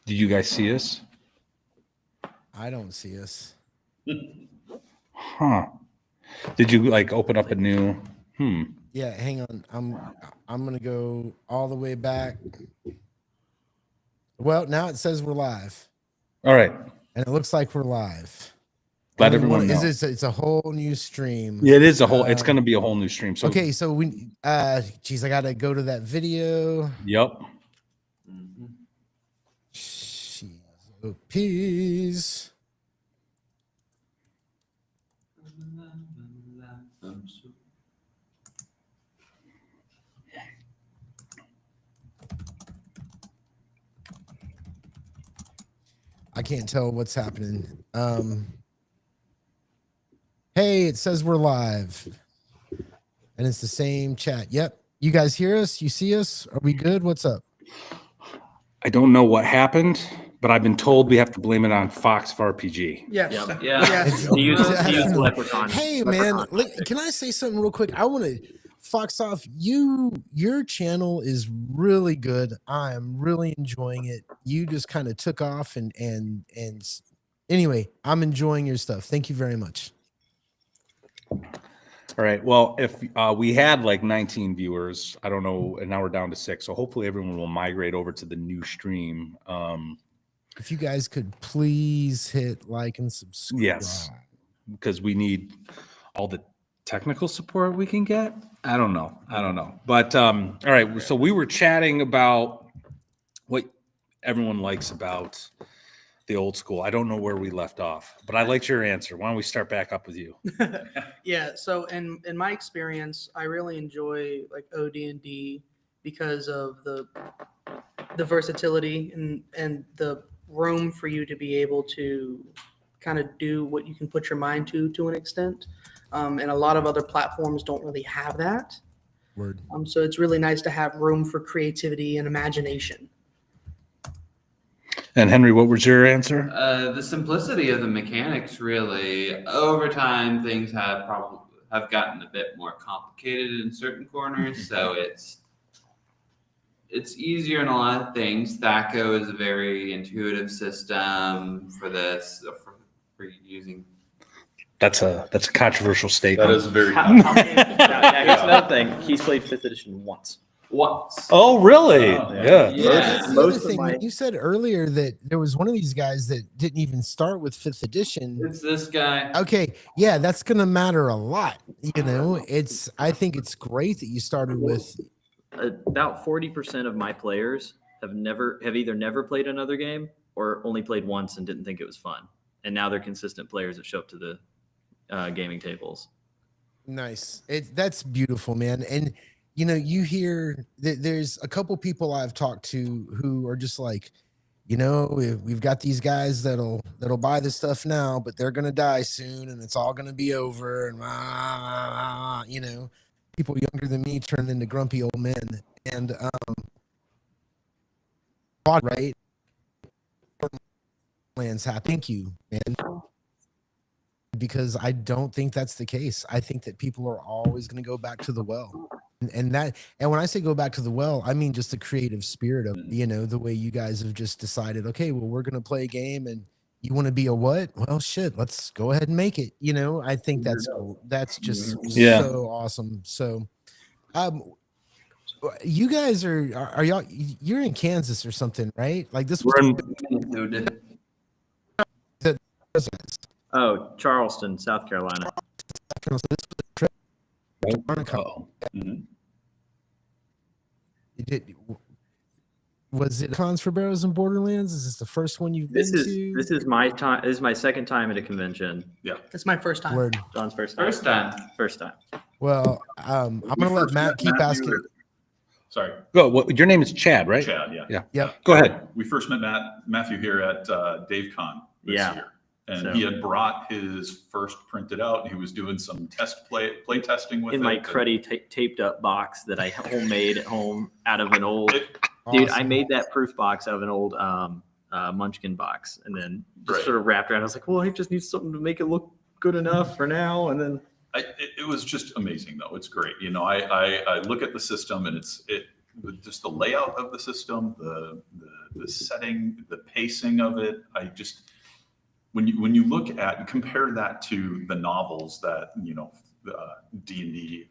Did you guys see us? I don't see us. Huh. Did you like open up a new? Yeah, hang on. I'm gonna go all the way back. Well, now it says we're live, All right. and it looks like we're live. Let everyone know. It's a whole new stream. Yeah, it is a whole. It's going to be a whole new stream. So okay, so we geez, I gotta go to that video. Yep. Jeez, oh, peas. I can't tell what's happening. Hey, it says we're live. And it's the same chat. Yep. You guys hear us? You see us? Are we good? What's up? I don't know what happened, but I've been told we have to blame it on Fox for RPG. Yes. Hey, man, can I say something real quick? I want to Fox off. Your channel is really good. I am really enjoying it. You just kind of took off and anyway, I'm enjoying your stuff. Thank you very much. All right. Well, if we had like 19 viewers, I don't know, and now we're down to 6. So hopefully everyone will migrate over to the new stream. If you guys could please hit like and subscribe. Yes, because we need all the technical support we can get. I don't know. But all right. So we were chatting about what everyone likes about the old school. I don't know where we left off, but I liked your answer. Why don't we start back up with you? Yeah. So in my experience, I really enjoy like OD&D because of the versatility and the room for you to be able to kind of do what you can put your mind to an extent. And a lot of other platforms don't really have that. Word. So it's really nice to have room for creativity and imagination. And Henry, what was your answer? The simplicity of the mechanics, really. Over time, things have gotten a bit more complicated in certain corners, so it's easier in a lot of things. THACO is a very intuitive system for this, for using. That's a controversial statement. That is very. Here's another thing. He's played 5th edition once. Oh, really? Yeah, that's the other thing. You said earlier that there was one of these guys that didn't even start with 5th edition. It's this guy. Okay, yeah, that's gonna matter a lot. You know, I think it's great that you started with. About 40% of my players have either never played another game or only played once and didn't think it was fun, and now they're consistent players that show up to the gaming tables. Nice. That's beautiful, man. And you know, you hear that there's a couple people I've talked to who are just like, you know, we've got these guys that'll buy this stuff now, but they're gonna die soon, and it's all gonna be over. And you know, people younger than me turn into grumpy old men. And right, lands happy. Thank you, man. Because I don't think that's the case. I think that people are always going to go back to the well. And when I say go back to the well, I mean just the creative spirit of, you know, the way you guys have just decided, okay, well, we're going to play a game and you want to be a what? Well, shit, let's go ahead and make it. You know, I think that's just so awesome. So, you guys are y'all, you're in Kansas or something, right? Like this was. Oh, Charleston, South Carolina. Arnecon. Was it Cons for Barrows and Borderlands? Is this the first one you've been to? This is my time. This is my second time at a convention. Yeah, it's my first time. Word. John's first time. First time. Well, I'm gonna let Matt keep asking. Sorry. Go. Well, your name is Chad, right? Chad. Yeah. Yeah. Go ahead. We first met Matthew here at Dave Con this year. And he had brought his first printed out, and he was doing some play testing with it. In my cruddy taped up box that I homemade at home out of an old dude. I made that proof box out of an old Munchkin box, and then just sort of wrapped around. I was like, well, I just need something to make it look good enough for now, and then it was just amazing, though. It's great. You know, I look at the system, and just the layout of the system, the setting, the pacing of it. I just, when you look at and compare that to the novels that, D&D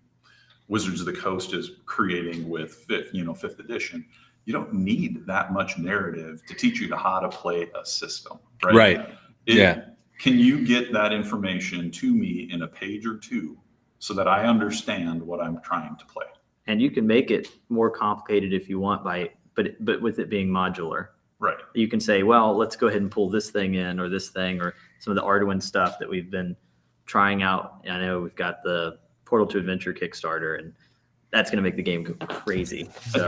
Wizards of the Coast is creating with fifth edition, you don't need that much narrative to teach you how to play a system, right? Right. Yeah. Can you get that information to me in a page or two so that I understand what I'm trying to play? And you can make it more complicated if you want but with it being modular. Right. You can say, well, let's go ahead and pull this thing in or this thing or some of the Arduin stuff that we've been trying out. I know we've got the Portal to Adventure Kickstarter, and that's going to make the game go crazy. So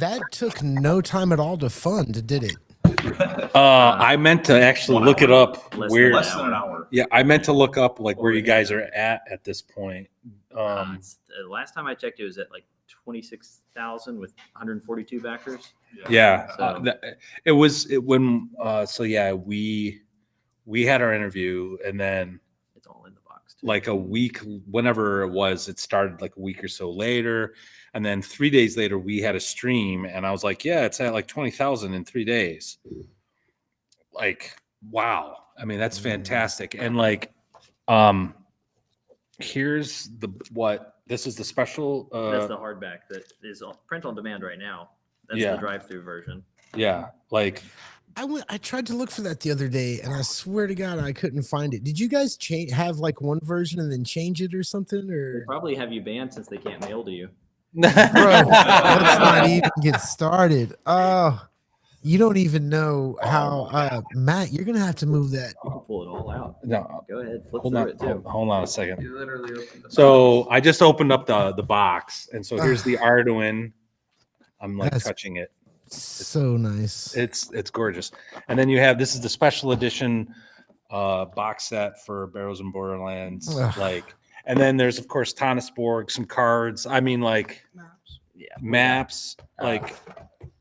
That took no time at all to fund, did it? I meant to actually look it up. Less than an hour. Yeah, I meant to look up like where you guys are at this point. The last time I checked, it was at like 26,000 with 142 backers. Yeah, So- we had our interview, and then It's all in the box too. like a week, whenever it was, it started like a week or so later, and then 3 days later we had a stream, and I was like, yeah, it's at like 20,000 in 3 days. Like, wow. I mean, that's fantastic. And like, here's this is the special. That's the hardback that is on print on demand right now. That's Yeah. the drive-through version. Yeah, like I tried to look for that the other day, and I swear to God, I couldn't find it. Did you guys have like one version and then change it or something? They Or probably have you banned since they can't mail to you. bro, let's not even get started. Oh, you don't even know how, Matt. You're gonna have to move that. You can pull it all out. no. Go ahead, flip Hold through on, it too. hold on a second. You literally opened the So I just opened up the box, and so here's the Arduin. I'm like That's- touching it. So nice. It's gorgeous. And then you have, this is the special edition box set for Barrows and Borderlands. Ugh. Like, and then there's of course Tannisborg, some cards. I mean, like Maps. Yeah. maps. Like,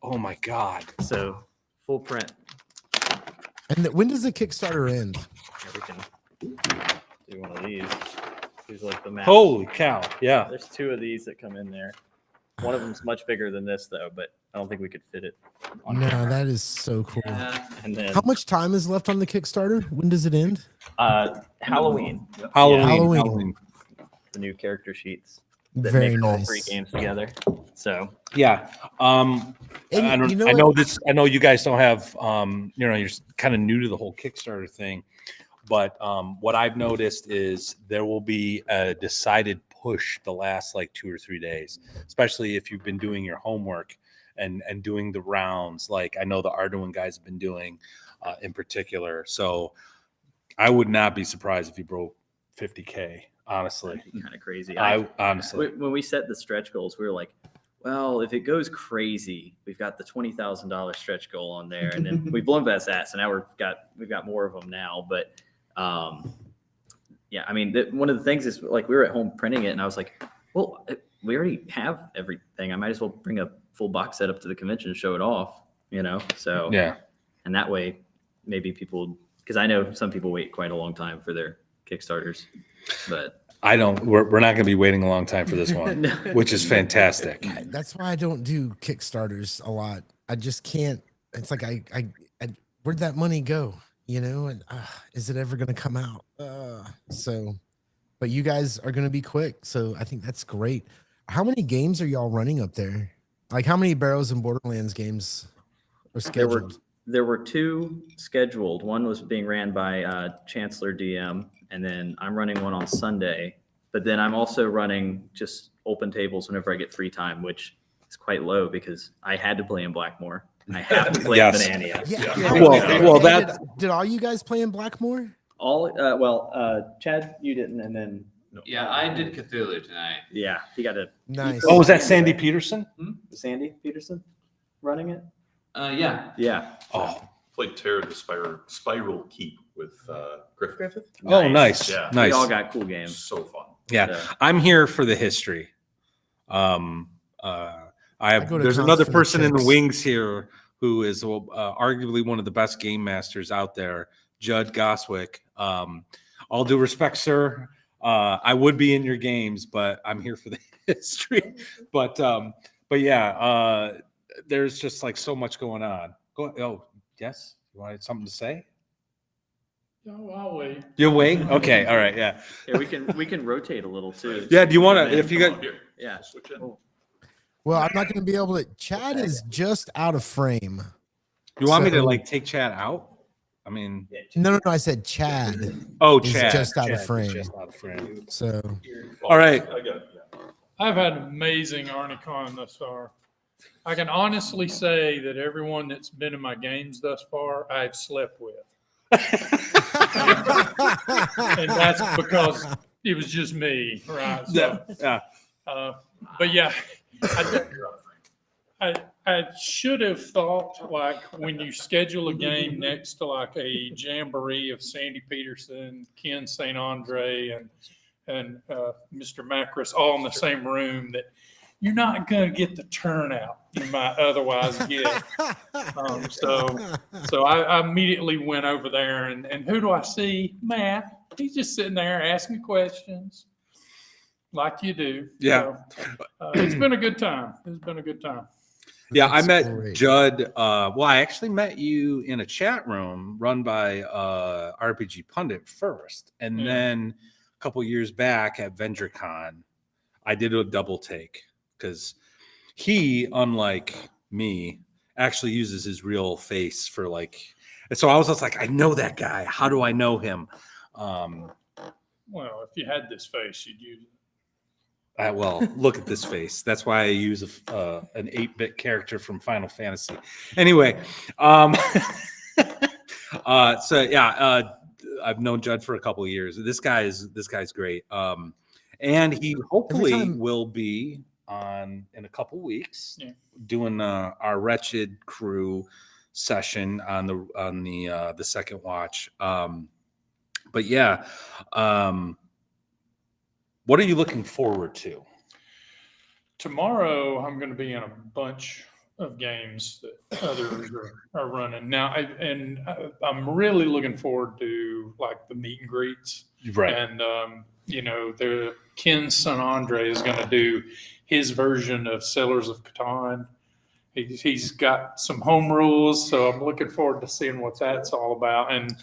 oh my god. So full print. And when does the Kickstarter end? Yeah, we can do one of these. These are like the map. Holy cow! Yeah. There's two of these that come in there. One of them's much bigger than this though, but I don't think we could fit it on No, camera. that is so cool. And then How much time is left on the Kickstarter? When does it end? Halloween, Halloween. Halloween. Halloween. the new character sheets that Very make all three nice. games together. So Yeah. And I don't. you know I know what? this. I know you guys don't have. You're kind of new to the whole Kickstarter thing, but what I've noticed is there will be a decided push the last like 2 or 3 days, especially if you've been doing your homework and doing the rounds. Like I know the Arduin guys have been doing, in particular. So I would not be surprised if you broke 50K. Honestly, kind of crazy. I honestly. When we set the stretch goals, we were like, well, if it goes crazy, we've got the $20,000 stretch goal on there, and then we've blown past that. So now we've got more of them now. But yeah, I mean, one of the things is like we were at home printing it, and I was like, well, we already have everything. I might as well bring a full box set up to the convention and show it off, So Yeah. and that way, maybe people, because I know some people wait quite a long time for their Kickstarters, but I don't. We're not going to be waiting a long time for this one, which is fantastic. That's why I don't do Kickstarters a lot. I just can't. It's like I where'd that money go? And is it ever going to come out? But you guys are going to be quick, so I think that's great. How many games are y'all running up there? Like how many Barrows and Borderlands games are scheduled? There were two scheduled. One was being ran by Chancellor DM, and then I'm running one on Sunday. But then I'm also running just open tables whenever I get free time, which is quite low because I had to play in Blackmore. I have to play Yes. in Banania. Did all you guys play in Blackmore? Chad, you didn't, and then Yeah, I did Cthulhu tonight. yeah, he got a Nice. Oh, was that Sandy Peterson? Sandy Peterson running it. Yeah. Yeah. Oh, Played Terror of the Spiral Keep with Griffith. Griffith. oh, nice, Yeah. nice. We all got cool games. So fun. Yeah, So, I'm here for the history. I go to There's cons another for the person in the chips. wings here who is arguably one of the best game masters out there, Judd Goswick. All due respect, sir. I would be in your games, but I'm here for the history. But yeah, there's just like so much going on. Oh, yes, you wanted something to say? No, I'll wait. You'll wait. Okay, all right, yeah, Yeah, we can rotate a you too. yeah. Do you want And to? then- If you got, Here, Yeah. switch in. Well, I'm not going to be able to. Chad is just out of frame. you want me to So- like take Chad out? I mean, No, I said Chad. oh, He's Chad, just out of Chad is frame. Just out of frame. So All right. I got it. Yeah. I've had an amazing Arnecon thus far. I can honestly say that everyone that's been in my games thus far, I've slept with. And that's because it was just me, right? So, Yeah. but yeah, I should have thought, like, when you schedule a game next to like a jamboree of Sandy Peterson, Ken St. Andre, and Mr. Macris all in the same room, that you're not going to get the turnout you might otherwise get. So I immediately went over there, and who do I see? Matt. He's just sitting there asking questions like you do. Yeah. So, it's been a good time. It's been a good time. Yeah, I That's met great. Judd. Well, I actually met you in a chat room run by RPG Pundit first, and Yeah. then a couple years back at VentureCon, I did a double take because he, unlike me, actually uses his real face for like. And so I was just like, I know that guy. How do I know him? Well, if you had this face, you'd use it. Well, look at this face. That's why I use an 8-bit character from Final Fantasy. Anyway, so yeah, I've known Judd for a couple of years. This guy's great. And he hopefully time- will be on in a couple weeks Yeah. doing our Wretched Crew session on the second watch. But yeah, what are you looking forward to? Tomorrow, I'm going to be in a bunch of games that others are running now, I'm really looking forward to like the meet and greets. Right. And the Ken St. Andre is going to do his version of Settlers of Catan. He's got some home rules, so I'm looking forward to seeing what that's all about. And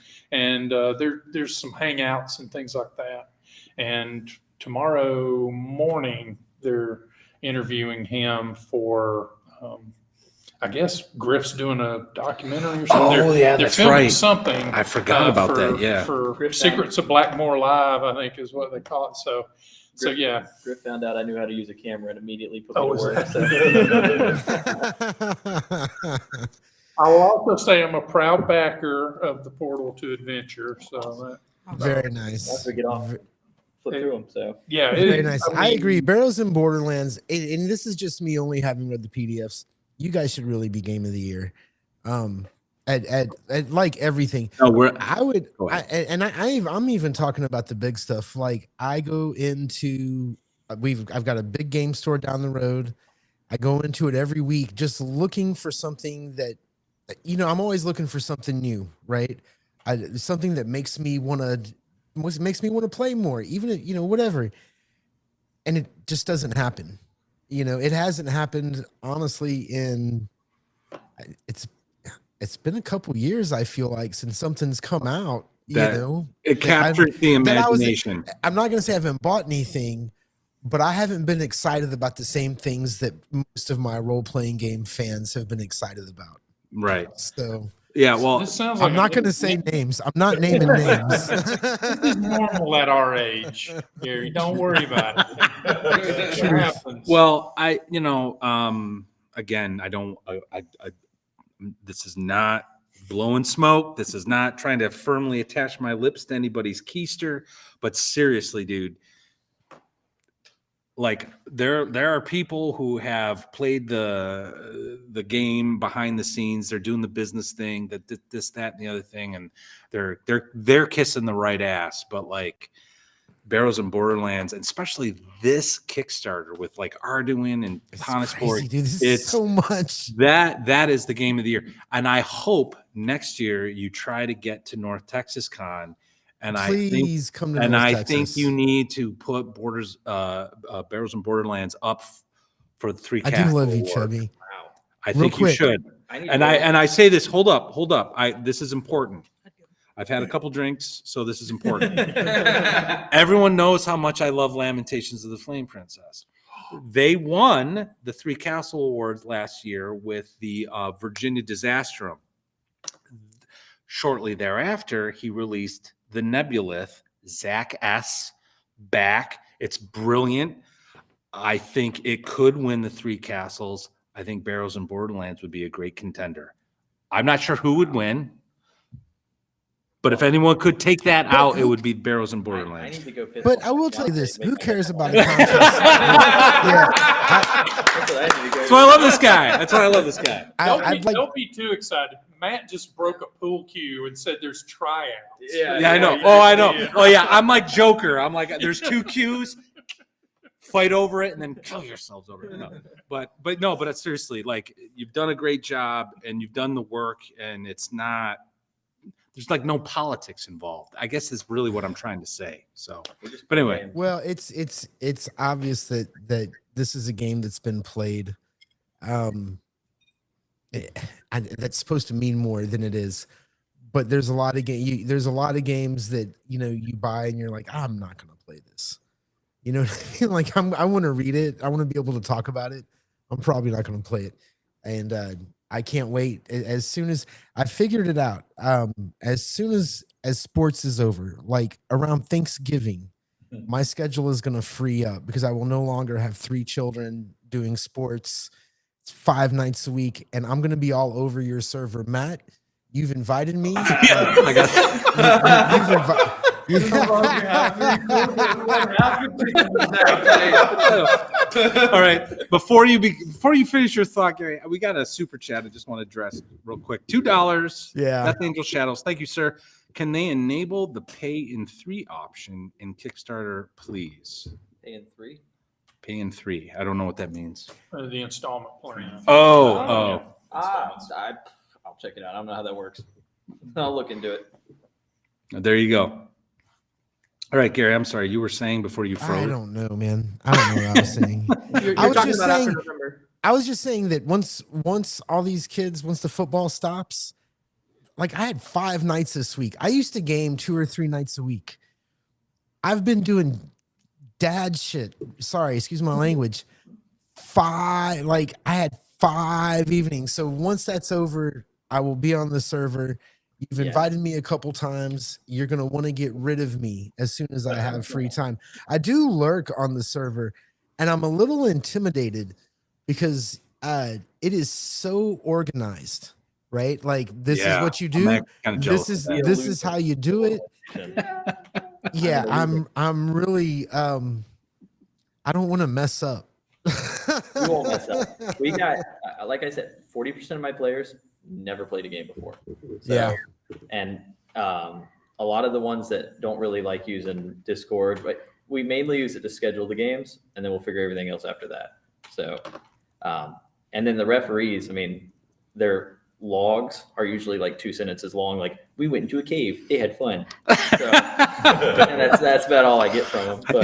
there's some hangouts and things like that. And tomorrow morning, they're interviewing him for, I guess Griff's doing a documentary or something. Oh, yeah, they're that's filming right. something. I forgot about for- that. Yeah. For Griff Secrets of Blackmore Live, I think is what they call it. So yeah. Griff found out I knew how to use a camera and immediately put Oh, me is to work. that- I will also say I'm a proud backer of the Portal to Adventure. So Very nice. Once we get off, flip through them. So yeah, Very nice. I mean, agree. Barrows and Borderlands, and this is just me only having read the PDFs. You guys should really be game of the year. At like everything. No, I would, Go ahead. I'm even talking about the big stuff. Like I go into, I've got a big game store down the road. I go into it every week, just looking for something that, I'm always looking for something new, right? Something that makes me want to play more, even whatever. And it just doesn't happen. It hasn't happened honestly it's been a couple years, I feel like, since something's come out, It that captures the that I was- imagination. I'm not going to say I haven't bought anything, but I haven't been excited about the same things that most of my role-playing game fans have been excited about. Right. So Yeah. Well, this sounds like I'm not going to say names. I'm not naming names. This is normal at our age, Gary. Don't worry about it. It happens. well, again, this is not blowing smoke. This is not trying to firmly attach my lips to anybody's keister, but seriously, dude, like there are people who have played the game behind the scenes. They're doing the business thing, this, that, and the other thing, and they're kissing the right ass. But like Barrows and Borderlands, and especially this Kickstarter with like Arduin and It's Panasport, crazy, dude. This is it's so much. that is the game of the year. And I hope next year you try to get to North Texas Con And Please come to and North I Texas. think you need to put Barrels and Borderlands up for the three. I do Castle love you, Award. Chubby. Wow. I Real think you quick. should. I say this. Hold up. This is important. I've had a couple drinks, so this is important. Everyone knows how much I love Lamentations of the Flame Princess. They won the Three Castle Awards last year with the Virginia Disastrum. Shortly thereafter, he released the Nebulith, Zach S. back. It's brilliant. I think it could win the Three Castles. I think Barrels and Borderlands would be a great contender. I'm not sure who would win, but if anyone could take that out, it would be Barrels and I Borderlands. need to go piss But off I will my tell you fiance this: and who make my cares next about a one. contest? That's what I need to go That's why I love this guy. That's why I love this guy. Don't be too excited. Matt just broke a pool cue and said there's tryouts. Yeah, I know. Oh, I know. Oh, yeah. I'm like Joker. I'm like, there's 2 cues. Fight over it and then kill yourselves over it. No. But it's seriously, like, you've done a great job and you've done the work, and it's not. There's like no politics involved. I guess is really what I'm trying to say. So, but anyway, Well, it's obvious that this is a game that's been played. That's supposed to mean more than it is, but there's a lot of there's a lot of games that you buy and you're like, I'm not gonna play this. You know what I mean? Like I want to read it. I want to be able to talk about it. I'm probably not gonna play it, and I can't wait. As soon as I figured it out, as soon as sports is over, like around Thanksgiving, my schedule is going to free up because I will no longer have 3 children doing sports. It's 5 nights a week, and I'm going to be all over your server. Matt, you've invited me. I got You've all right. Before you finish your thought, Gary, we got a super chat. I just want to address real quick. $2. Yeah. Death Angel Shadows. Thank you, sir. Can they enable the pay in 3 option in Kickstarter, please? Pay in 3? Pay in 3. I don't know what that means. The installment plan. Oh. I'll check it out. I don't know how that works. I'll look into it. There you go. All right, Gary, I'm sorry. You were saying before you froze. I don't know, man. I don't know what I was saying. You're I was talking just about saying- after November. I was just saying that once all these kids, once the football stops, like I had 5 nights this week. I used to game 2 or 3 nights a week. I've been doing dad shit. Sorry, excuse my language. I had 5 evenings. So once that's over, I will be on the server. You've invited me a couple times. You're going to want to get rid of me as soon as I have free time. I do lurk on the server, and I'm a little intimidated because it is so organized, right? Like this is what you do. This is how you do it. Yeah, I'm really I don't want to mess up. You won't mess up. We got, like I said, 40% of my players never played a game before. So, Yeah. And a lot of the ones that don't really like using Discord, but we mainly use it to schedule the games, and then we'll figure everything else after that. So, and then the referees, I mean, their logs are usually like 2 sentences long. Like, we went into a cave, they had fun. So, and that's about all I get from them. But,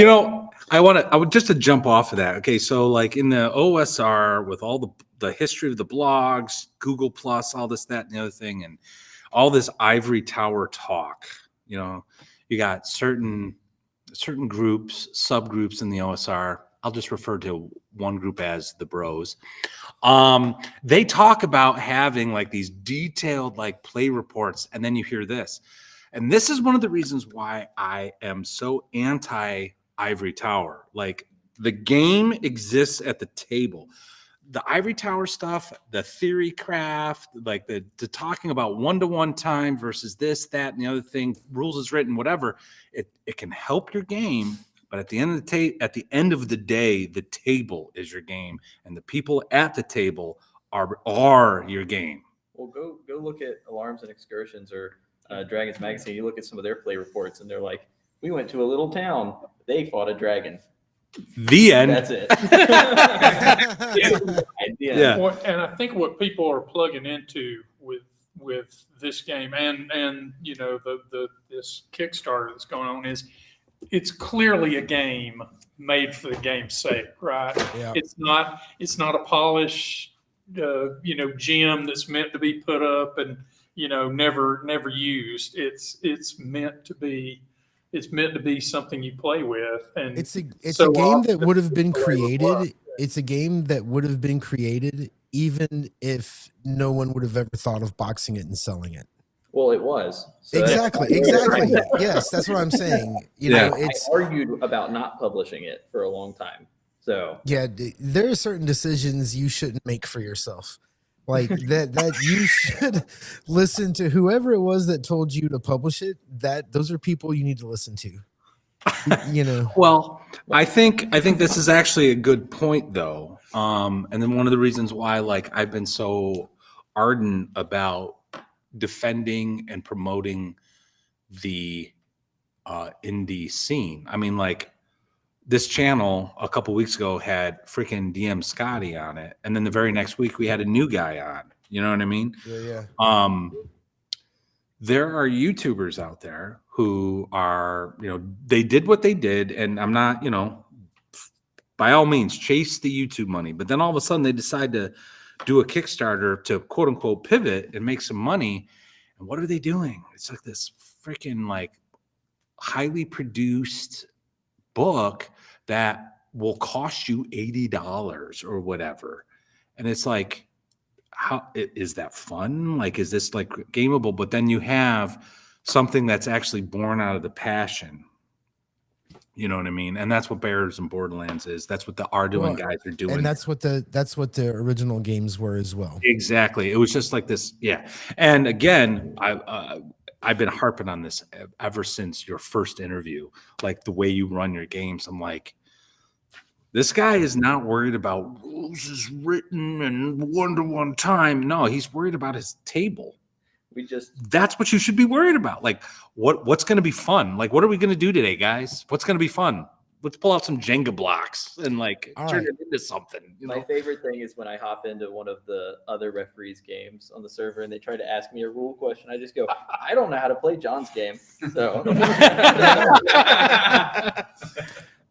I would just to jump off of that. Okay, so like in the OSR with all the history of the blogs, Google Plus, all this, that, and the other thing, and all this ivory tower talk, you got certain groups, subgroups in the OSR. I'll just refer to one group as the bros. They talk about having like these detailed like play reports, and then you hear this. And this is one of the reasons why I am so anti ivory tower. Like, the game exists at the table. The ivory tower stuff, the theory craft, like the talking about 1-to-1 time versus this, that, and the other thing, rules is written, whatever. It can help your game, but at the end of the day, the table is your game, and the people at the table are your game. well, go look at Alarms and Excursions or Dragons Magazine. You look at some of their play reports, and they're like, we went to a little town. They fought a dragon. The end. That's it. Yeah. Well, and I think what people are plugging into with with this game and you know the this Kickstarter that's going on is it's clearly a game made for the game's sake, right? Yeah. It's not a polished you know, gem that's meant to be put up and you know never used. It's meant to be something you play with, and It's a so game that often would have been people overlook. created. It's a game that would have been created even if no one would have ever thought of boxing it and selling it. Well, it was. So Exactly. Yes, that's what I'm saying. You Yeah. know, I it's argued about not publishing it for a long time. So yeah, there are certain decisions you shouldn't make for yourself. Like that you should listen to whoever it was that told you to publish it. Those are people you need to listen to. You know. Well, I think this is actually a good point, though. And then one of the reasons why, like, I've been so ardent about defending and promoting the indie scene. I mean, like, this channel a couple weeks ago had freaking DM Scotty on it, and then the very next week we had a new guy on. You know what I mean? Yeah. There are YouTubers out there who are, you know, they did what they did, and I'm not, you know, by all means, chase the YouTube money. But then all of a sudden they decide to do a Kickstarter to quote unquote pivot and make some money. And what are they doing? It's like this freaking like highly produced book that will cost you $80 or whatever. And it's like, how is that fun? Like, is this like gameable? But then you have something that's actually born out of the passion. You know what I mean? And that's what Bears and Borderlands is. That's what the Arduin guys are doing. And that's what the original games were as well. Exactly. It was just like this. Yeah. And again, I've been harping on this ever since your first interview, like the way you run your games. I'm like, this guy is not worried about rules is written and one-to-one time. No, he's worried about his table. That's what you should be worried about. Like, what's going to be fun? Like, what are we going to do today, guys? What's going to be fun? Let's pull out some Jenga blocks and like turn it into something. You know? My favorite thing is when I hop into one of the other referees' games on the server and they try to ask me a rule question. I just go, I don't know how to play John's game. So,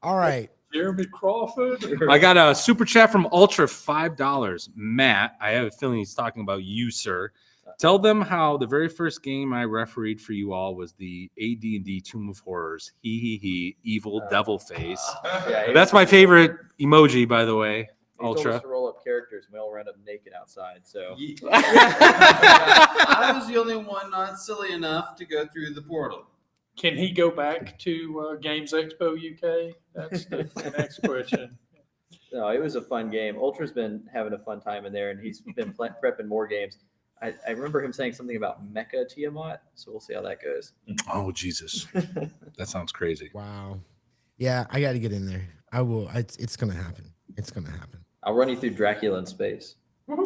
all right. Jeremy Crawford. I got a super chat from Ultra, $5. Matt, I have a feeling he's talking about you, sir. Tell them how the very first game I refereed for you all was the AD&D Tomb of Horrors. He, evil devil face. yeah, That's my favorite emoji, by the way. He told Ultra. us to roll up characters and we all ran up naked outside. So I was the only one not silly enough to go through the portal. Can he go back to Games Expo UK? That's the next question. no, it was a fun game. Ultra's been having a fun time in there and he's been prepping more games. I remember him saying something about Mecha Tiamat, so we'll see how that goes. Oh, Jesus. That sounds crazy. Wow. Yeah, I got to get in there. I will. It's going to happen. It's going to happen. I'll run you through Dracula in space. I'm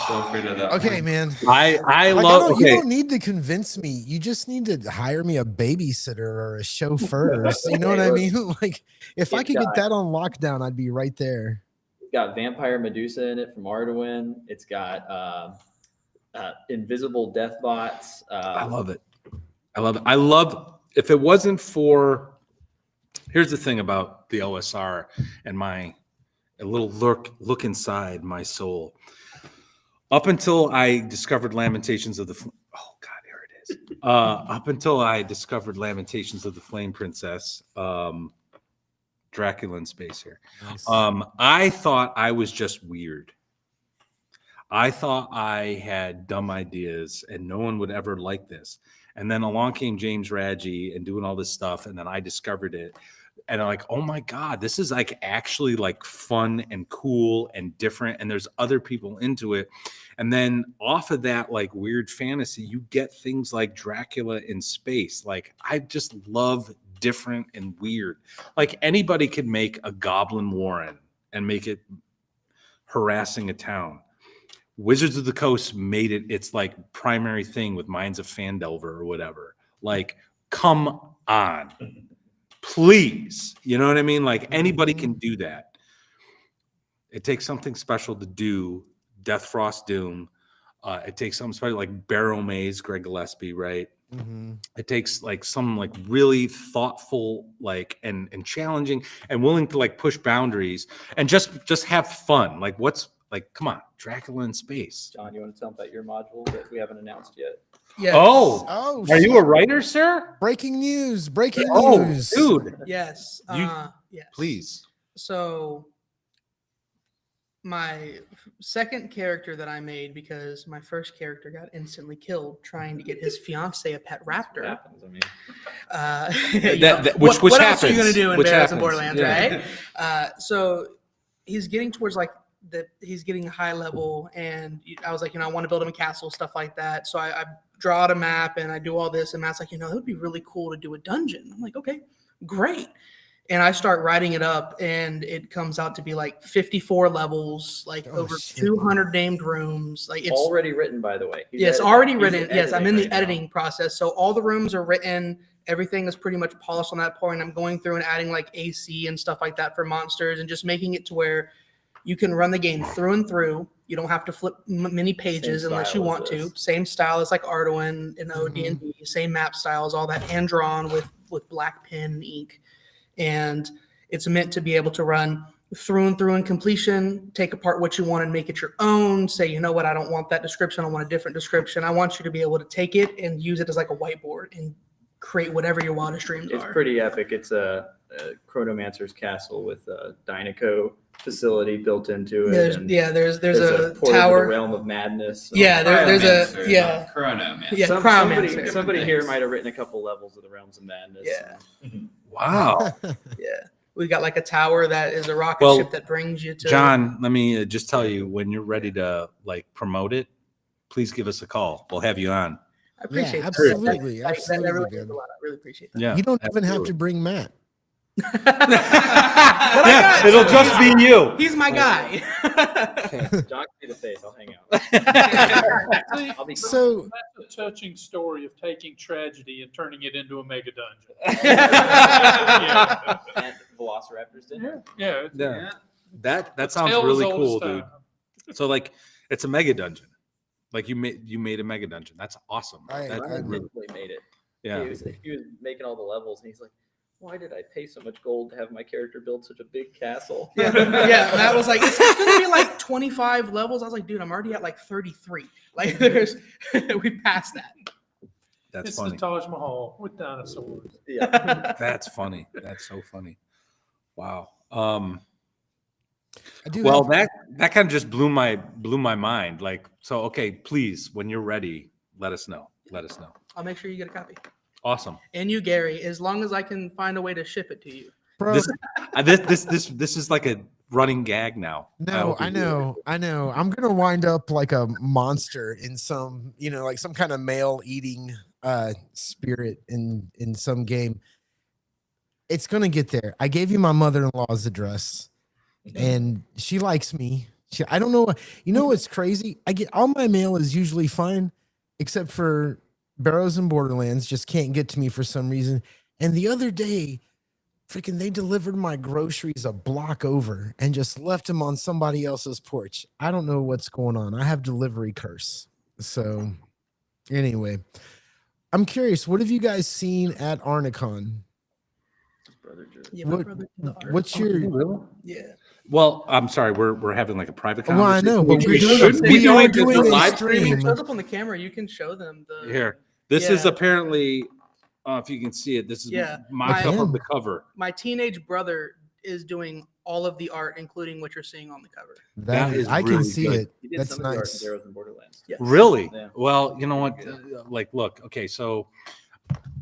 so afraid of that. Okay, man. I Like, love. You Okay. don't need to convince me. You just need to hire me a babysitter or a chauffeur. You know what I mean? Like, if I could get that on lockdown, I'd be right there. It's got Vampire Medusa in it from Arduin. It's got invisible death bots. I love it. I love it. I love. If it wasn't for, here's the thing about the OSR and a little look inside my soul. Up until I discovered Lamentations of the oh God, here it is. Up until I discovered Lamentations of the Flame Princess, Dracula in space here. Nice. I thought I was just weird. I thought I had dumb ideas and no one would ever like this. And then along came James Radji and doing all this stuff, and then I discovered it. And I'm like, oh my God, this is like actually like fun and cool and different. And there's other people into it. And then off of that, like weird fantasy, you get things like Dracula in space. Like, I just love different and weird. Like, anybody could make a Goblin Warren and make it harassing a town. Wizards of the Coast made it its like primary thing with Minds of Phandelver or whatever. Like, come on. Please. You know what I mean? Like, anybody can do that. It takes something special to do Death Frost Doom, It takes some special like Barrow Maze, Greg Gillespie, right? Mhm. It takes like some like really thoughtful, like and challenging and willing to like push boundaries and just have fun. Like what's like, come on, Dracula in space. John, you want to tell them about your module that we haven't announced yet? Yes. Oh, Are you a writer, sir? breaking news? Breaking Oh, news, dude, Yes. You- Yes. please. So my second character that I made, because my first character got instantly killed trying to get his fiance a pet raptor. Happens. I mean, Which what else are you happens? gonna do in Which Bears and happens, Borderlands, yeah. right? So he's getting towards like he's getting high level, and I was like, I want to build him a castle, stuff like that. So I draw out a map and I do all this, and Matt's like, it would be really cool to do a dungeon. I'm like, okay, great. And I start writing it up, and it comes out to be like 54 levels, like over shit. 200 named rooms. Like it's already written, by the way. Yes, He's already editing. written. He's Yes, I'm in the right now. editing process. So all the rooms are written. Everything is pretty much polished on that point. I'm going through and adding like AC and stuff like that for monsters, and just making it to where you can run the game through and through. You don't have to flip many pages Same unless you style as want to. this. Same style as like Arduin and OD&D. Same map styles, all that hand drawn with black pen and ink. And it's meant to be able to run through and through in completion, take apart what you want and make it your own. Say, you know what, I don't want that description. I want a different description. I want you to be able to take it and use it as like a whiteboard and create whatever your wildest dreams It's are. pretty epic. It's a Chronomancer's castle with a Dynaco facility built into it. There's and there's a portal to the tower. realm of madness. Yeah, there's a Cryomancer, yeah. not Chronomancer. Yeah, somebody Cryomancer. somebody here Things. might have written a couple levels of the realms of madness. Yeah. Wow. Yeah. We got like a tower that is a rocket Well, ship that brings you to John, let me just tell you, when you're ready to like promote it, please give us a call. We'll have you on. I appreciate that. absolutely, That absolutely, really means man. a lot. I really appreciate that. Yeah. You don't even have to bring Matt. Yeah, it'll just be you. He's my guy. John can be the face. I'll hang out. I'll be So That's a touching story of taking tragedy and turning it into a mega dungeon. and Velociraptors dinner. Yeah. Yeah. That sounds Tale as really old cool, as dude. time. So like it's a mega dungeon. Like you made a mega dungeon. That's awesome. I- That's Ryan really- Lindley made it. yeah. He was making all the levels, and he's like, "Why did I pay so much gold to have my character build such a big castle?" Yeah, Matt was like, it's gonna be like 25 levels. I was like, dude, I'm already at like 33. Like we passed that. That's It's funny. the Taj Mahal with dinosaurs. Yeah. That's funny. That's so funny. Wow. I do Well, have- that kind of just blew my mind. Like, so okay, please, when you're ready, let us know. Let us know. I'll make sure you get a copy. Awesome. And you, Gary, as long as I can find a way to ship it to you. bro. This is like a running gag now. No, hope I you do. know. I'm gonna wind up like a monster in some, like some kind of male eating spirit in some game. It's gonna get there. I gave you my mother-in-law's address, and she likes me. I don't know. You know what's crazy? I get all my mail is usually fine, except for Barrows and Borderlands just can't get to me for some reason. And the other day, freaking they delivered my groceries a block over and just left them on somebody else's porch. I don't know what's going on. I have delivery curse. So anyway, I'm curious, what have you guys seen at Arnecon? His brother Drew. Yeah, my What- brother did the art. What's your Yeah. Well, I'm sorry, we're having like a private Well, I conversation. know, but which we're we doing shouldn't a- be we are doing because doing it's a live stream. stream. It shows up on the camera. You can show them the. Here, this is Yeah. apparently, if you can see it, this is Yeah. mock-up I of am. the cover. My teenage brother is doing all of the art, including what you're seeing on the cover. That is I can really see good. it. He did That's some of the art in nice. Zeros and Borderlands. Yeah. Really? Yeah. Well, you know what? Like, look, okay, so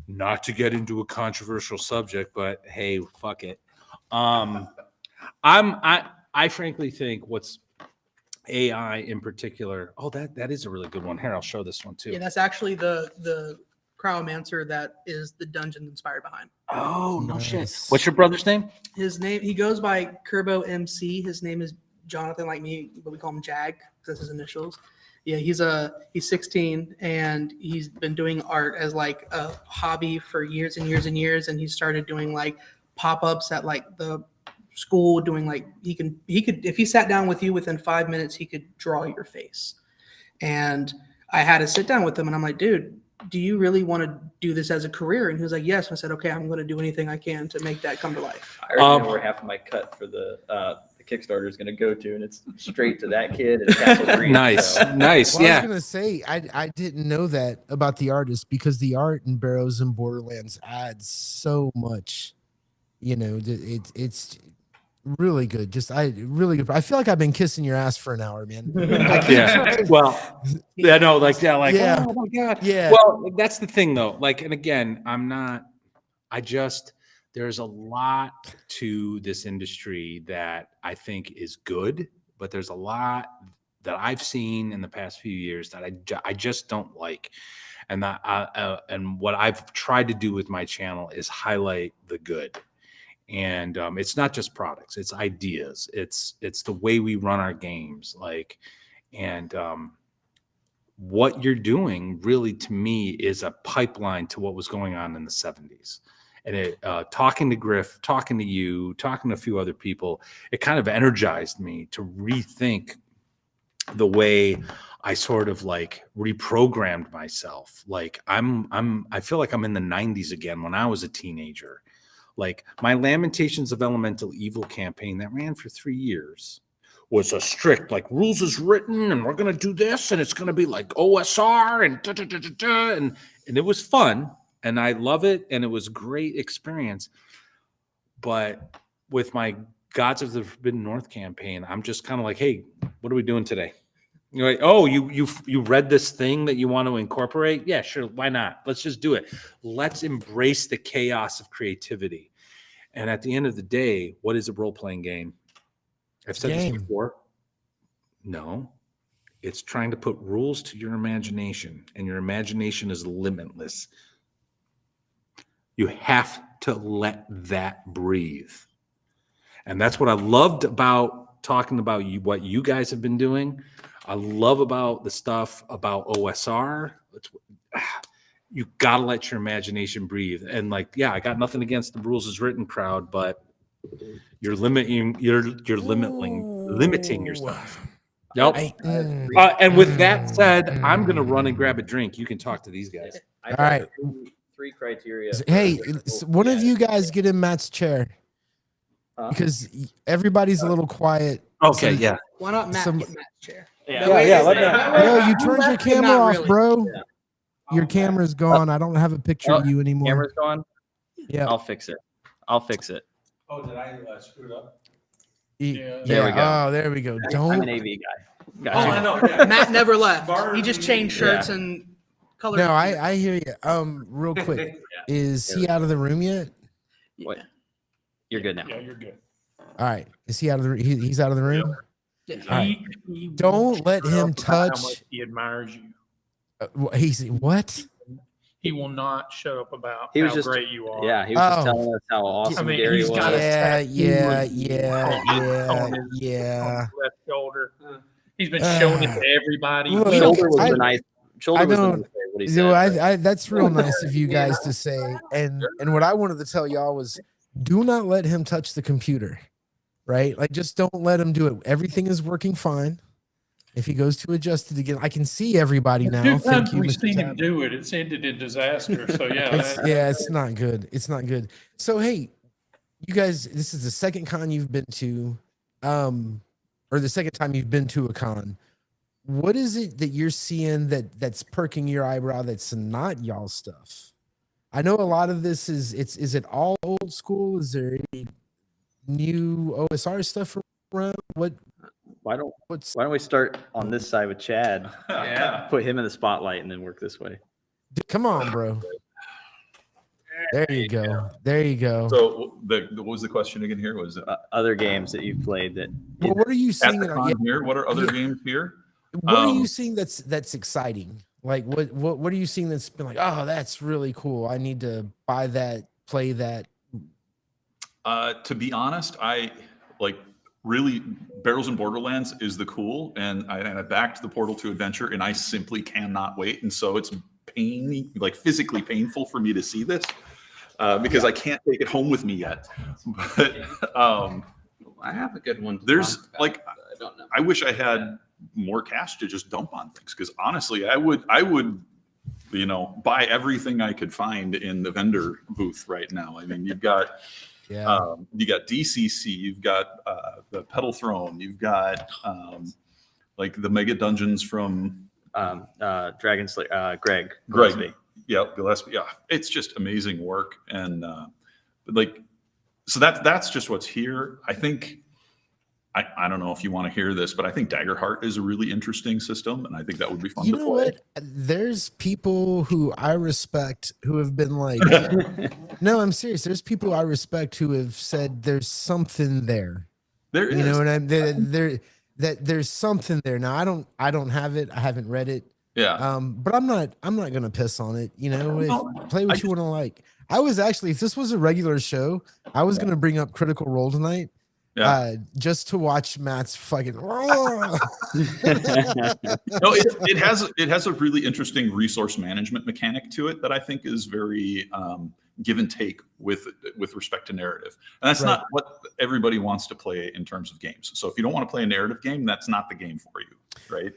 not to get into a controversial subject, but hey, fuck it. I frankly think what's AI in particular. Oh, that is a really good one. Here, I'll show this one too. Yeah, that's actually the Cryomancer that is the dungeon inspired behind. Oh, no shit. Nice. What's your brother's name? His name, he goes by Kerbo MC. His name is Jonathan, like me, but we call him Jag. That's his initials. Yeah, he's 16 and he's been doing art as like a hobby for years and years and years. And he started doing like pop-ups at like the school, doing like he could if he sat down with you within 5 minutes, he could draw your face. And I had to sit down with him and I'm like, dude, do you really want to do this as a career? And he was like, yes. And I said, okay, I'm going to do anything I can to make that come to life. I already know where half of my cut for the Kickstarter is going to go to, and it's straight to that kid at Castle Green. Nice, So. nice. Well, I Yeah. was gonna say I didn't know that about the artist because the art in Barrows and Borderlands adds so much. You know, it's really good. Really good. I feel like I've been kissing your ass for an hour, man. I keep Yeah. trying- Well, yeah, no, like, yeah, like, Yeah. oh my God. Yeah. Well, that's the thing though. Like, and again, there's a lot to this industry that I think is good, but there's a lot that I've seen in the past few years that I just don't like. And and what I've tried to do with my channel is highlight the good. And it's not just products, it's ideas. It's the way we run our games. Like, and what you're doing really to me is a pipeline to what was going on in the 70s. And talking to Griff, talking to you, talking to a few other people, it kind of energized me to rethink the way I sort of like reprogrammed myself. Like I feel like I'm in the 90s again when I was a teenager. Like my Lamentations of Elemental Evil campaign that ran for 3 years was a strict, like, rules is written and we're going to do this and it's going to be like OSR and and it was fun. And I love it, and it was a great experience. But with my Gods of the Forbidden North campaign, I'm just kind of like, hey, what are we doing today? You're like, oh, you read this thing that you want to incorporate? Yeah, sure, why not? Let's just do it. Let's embrace the chaos of creativity. And at the end of the day, what is a role-playing game? I've said this before. No, it's trying to put rules to your imagination, and your imagination is limitless. You have to let that breathe. And that's what I loved about talking about what you guys have been doing. I love about the stuff about OSR. You got to let your imagination breathe. And like, yeah, I got nothing against the rules is written crowd, but you're limiting yourself. Yep. And with that said, I'm going to run and grab a drink. You can talk to these guys. All right. Three criteria. Hey, one of you guys get in Matt's chair because everybody's a little quiet. Okay, yeah. Why not Matt Some- get Matt's chair? Yeah, That way yeah, it's- let Matt- that way- No, you turned your left, but camera not off, really. bro. Yeah. Your camera's gone. I don't have a picture of you anymore. Camera's gone. Yeah. I'll fix it. Oh, did I screw it up? Yeah. There we go. Oh, there we go. I'm an Don't. AV guy. Oh, Gotcha. I know. Yeah. Matt never left. Barter He just me. changed shirts and colors. No, I hear you. Real quick, is he out of the room yet? What? You're good now. Yeah, you're good. All right. Is he out of the? He's out of the room. Yeah. All right. He Don't won't let shut him up about touch- How much he admires you. He's what? He will not shut up about He was how just- great you are. Yeah, he was just Oh. telling us how awesome I mean, Gary he's was. got a Yeah, tattoo yeah. on his left shoulder. He's been Uh, showing it to everybody. look, We don't Shoulder was I- the nice. Shoulder I was the don't- nice way, what he You know, said. I that's real nice of you guys to say. And what I wanted to tell y'all was, do not let him touch the computer. Right? Like, just don't let him do it. Everything is working fine. If he goes to adjust it again, I can see everybody now. Two Thank times you, we've Mr. seen him Tapp. do it. It's ended in disaster. So yeah, It's not good. It's not good. So hey, you guys, this is the second con you've been to, or the second time you've been to a con. What is it that you're seeing that's perking your eyebrow that's not y'all stuff? I know a lot of this is it all old school? Is there any new OSR stuff around? Why don't What's we start on this side with Chad? Yeah. Put him in the spotlight and then work this way. come on, bro? There you go. There you go. So what was the question again here? Was it Other games that you've played that Well, what are you at seeing? the con here? What are other Yeah. games here? What are you Um, seeing that's exciting? Like what are you seeing that's been like, oh, that's really cool. I need to buy that, play that. To be honest, I like really Barrels and Borderlands is the cool, and I backed the Portal to Adventure, and I simply cannot wait. And so it's physically painful for me to see this because I can't take it home with me yet. But I have a good one. to There's, talk about, like, but I don't know. I wish I had more cash to just dump on things. Because honestly, I would buy everything I could find in the vendor booth right now. I mean, you got DCC, you've got the Pedal Throne, you've got like the mega dungeons from Dragon Slayer, Greg Gillespie. Yeah, Gillespie. Yeah, it's just amazing work, and so that's just what's here. I think I don't know if you want to hear this, but I think Daggerheart is a really interesting system, and I think that would be fun to play. What? There's people who I respect who have been like, no, I'm serious. There's people I respect who have said there's something there. There is. You know what I'm that there's something there. Now I don't have it. I haven't read it. Yeah. But I'm not gonna piss on it. You know, play what you want to like. I was actually, if this was a regular show, I was gonna bring up Critical Role tonight. Yeah. Just to watch Matt's fucking. No, it has a really interesting resource management mechanic to it that I think is very give and take with respect to narrative, and that's not what everybody wants to play in terms of games. So if you don't want to play a narrative game, that's not the game for you, right?